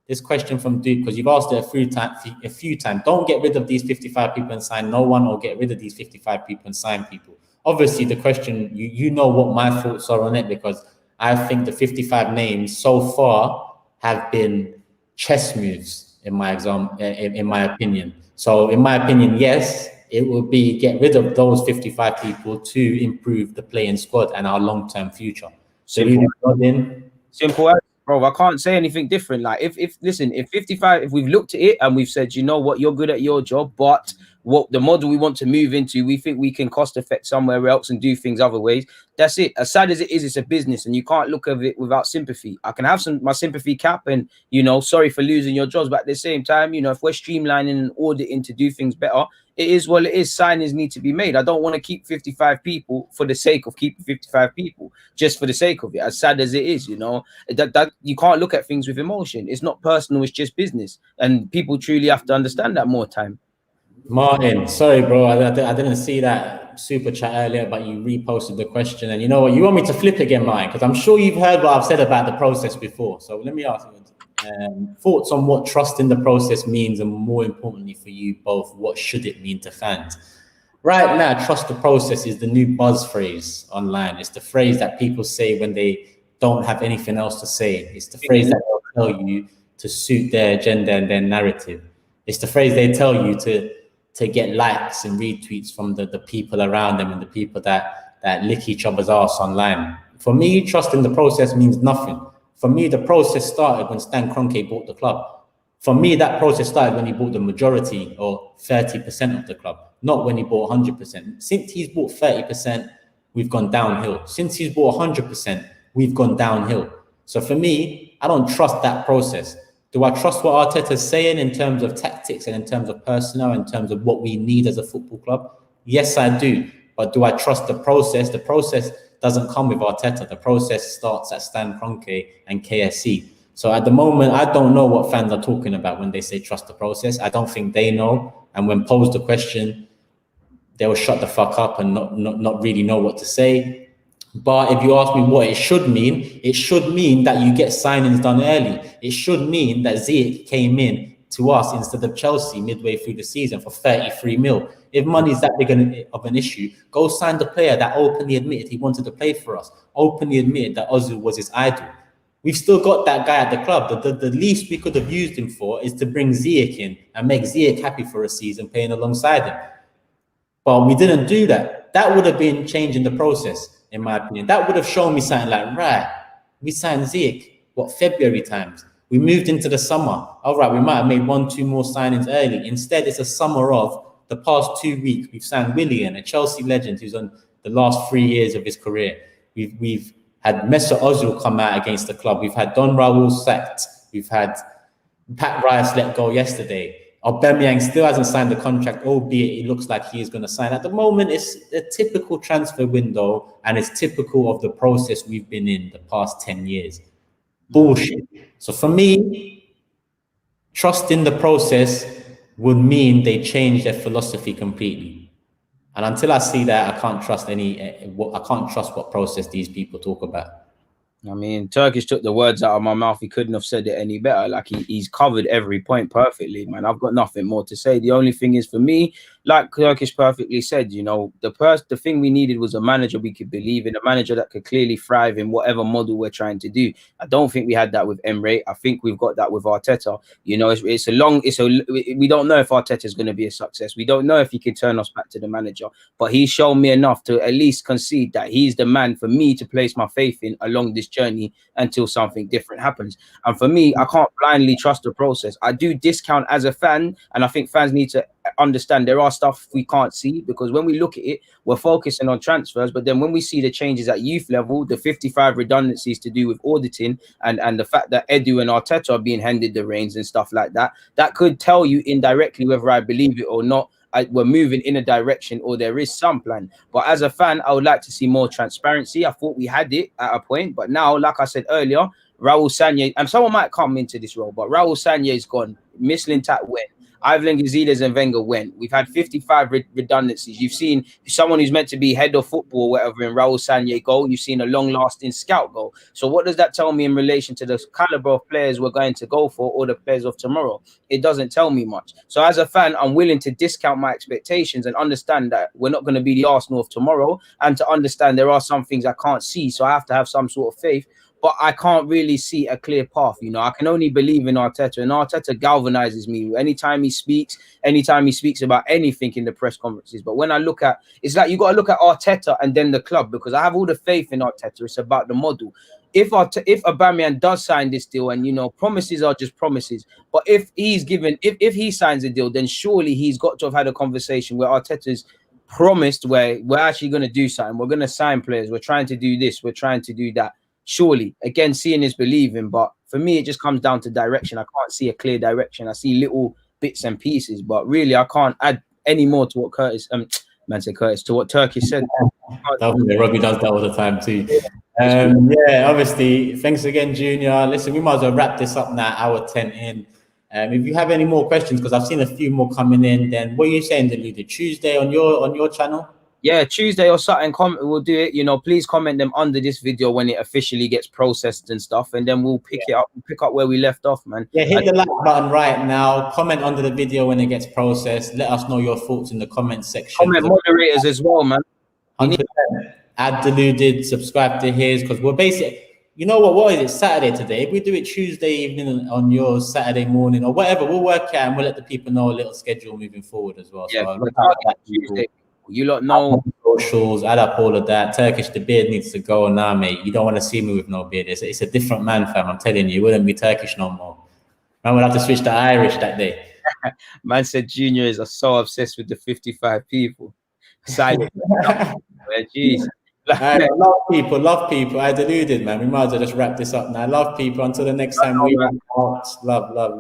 This question from Duke, because you've asked it a few times. Don't get rid of these 55 people and sign no one, or get rid of these 55 people and sign people. Obviously, the question, you know what my thoughts are on it, because I think the 55 names so far have been chess moves in my opinion. So in my opinion, yes, it will be get rid of those 55 people to improve the playing squad and our long-term future. Simple as, bro. I can't say anything different. Like if 55, if we've looked at it and we've said, you know what, you're good at your job, but what the model we want to move into, we think we can cost effect somewhere else and do things other ways. That's it. As sad as it is, it's a business, and you can't look at it without sympathy. I can have my sympathy cap and, sorry for losing your jobs, but at the same time, if we're streamlining and auditing to do things better, it is what it is. Signings need to be made. I don't want to keep 55 people for the sake of keeping 55 people, just for the sake of it. As sad as it is, that you can't look at things with emotion. It's not personal, it's just business. And people truly have to understand that more time. Martin, sorry, bro. I didn't see that super chat earlier, but you reposted the question. And you know what? You want me to flip again, Martin, because I'm sure you've heard what I've said about the process before. So let me ask you, thoughts on what trust in the process means, and more importantly for you both, what should it mean to fans? Right now, trust the process is the new buzz phrase online. It's the phrase that people say when they don't have anything else to say. It's the phrase that they'll tell you to suit their agenda and their narrative. It's the phrase they tell you to get likes and retweets from the people around them and the people that lick each other's arse online. For me, trust in the process means nothing. For me, the process started when Stan Kroenke bought the club. For me, that process started when he bought the majority or 30% of the club, not when he bought 100%. Since he's bought 30%, we've gone downhill. Since he's bought 100%, we've gone downhill. So for me, I don't trust that process. Do I trust what Arteta's saying in terms of tactics and in terms of personnel, in terms of what we need as a football club? Yes, I do. But do I trust the process? The process doesn't come with Arteta. The process starts at Stan Kroenke and KSC. So at the moment, I don't know what fans are talking about when they say trust the process. I don't think they know. And when posed the question, they will shut the fuck up and not really know what to say. But if you ask me what it should mean that you get signings done early. It should mean that Ziyech came in to us instead of Chelsea midway through the season for 33 mil. If money is that big of an issue, go sign the player that openly admitted he wanted to play for us, openly admitted that Ozil was his idol. We've still got that guy at the club. The least we could have used him for is to bring Ziyech in and make Ziyech happy for a season playing alongside him. But we didn't do that. That would have been changing the process, in my opinion. That would have shown me something like, right, we signed Ziyech, February times. We moved into the summer. All right, we might have made 1-2 more signings early. Instead, it's a summer of the past 2 weeks. We've signed Willian, a Chelsea legend who's on the last 3 years of his career. We've had Mesut Ozil come out against the club. We've had Don Raul sacked. We've had Pat Rice let go yesterday. Aubameyang still hasn't signed the contract, albeit it looks like he is going to sign. At the moment, it's a typical transfer window, and it's typical of the process we've been in the past 10 years. Bullshit. So for me, trusting the process would mean they change their philosophy completely. And until I see that, I can't trust what process these people talk about. I mean, Turkish took the words out of my mouth. He couldn't have said it any better. Like he's covered every point perfectly, man. I've got nothing more to say. The only thing is for me, like Turkish perfectly said, you know, the thing we needed was a manager we could believe in, a manager that could clearly thrive in whatever model we're trying to do. I don't think we had that with Emre. I think we've got that with Arteta. You know, we don't know if Arteta is going to be a success. We don't know if he can turn us back to the manager, but he's shown me enough to at least concede that he's the man for me to place my faith in along this journey until something different happens. And for me, I can't blindly trust the process. I do discount as a fan, and I think fans need to understand there are stuff we can't see, because when we look at it, we're focusing on transfers, but then when we see the changes at youth level, the 55 redundancies to do with auditing and the fact that Edu and Arteta are being handed the reins and stuff like that, that could tell you indirectly whether I believe it or not. We're moving in a direction, or there is some plan. But as a fan, I would like to see more transparency. I thought we had it at a point, but now, like I said earlier, Raul Sanllehi, and someone might come into this role, but Raul Sanllehi is gone. Mislintat went. Ivan Gazidis and Wenger went. We've had 55 redundancies. You've seen someone who's meant to be head of football or whatever in Raul Sanllehi go. You've seen a long-lasting scout go. So what does that tell me in relation to the caliber of players we're going to go for, or the players of tomorrow? It doesn't tell me much. So as a fan, I'm willing to discount my expectations and understand that we're not going to be the Arsenal of tomorrow, and to understand there are some things I can't see. So I have to have some sort of faith. But I can't really see a clear path. You know, I can only believe in Arteta, and Arteta galvanizes me anytime he speaks about anything in the press conferences. But when I look at, it's like you got to look at Arteta and then the club, because I have all the faith in Arteta. It's about the model. If Aubameyang does sign this deal, and you know, promises are just promises, but if he signs a deal, then surely he's got to have had a conversation where Arteta's promised, where we're actually going to do something. We're going to sign players. We're trying to do this. We're trying to do that. Surely, again, seeing is believing. But for me, it just comes down to direction. I can't see a clear direction. I see little bits and pieces, but really, I can't add any more to what to what Turkish said. Robbie does that all the time too. Yeah, obviously. Thanks again, Junior. Listen, we might as well wrap this up now. Hour 10 in. If you have any more questions, because I've seen a few more coming in, then what are you saying, Deluded? Tuesday on your channel? Yeah, Tuesday or something. We'll do it. You know, please comment them under this video when it officially gets processed and stuff, and then we'll pick it up. Pick up where we left off, man. Yeah, hit the like button right now. Comment under the video when it gets processed. Let us know your thoughts in the comment section. Comment moderators as well, man. 100%. Add Deluded. Subscribe to his, because we're basically. You know what? What is it? Saturday today. If we do it Tuesday evening on yours, Saturday morning or whatever, we'll work out and we'll let the people know a little schedule moving forward as well. Yeah, so look out for that, Tuesday. You lot know socials, add up all of that. Turkish, the beard needs to go now, mate. You don't want to see me with no beard. It's a different man, fam. I'm telling you, it wouldn't be Turkish no more. Man will have to switch to Irish that day. Man said Junior is so obsessed with the 55 people. Silent. Jeez. Love people. I deluded, man. We might as well just wrap this up now. Love people. Until the next time we love.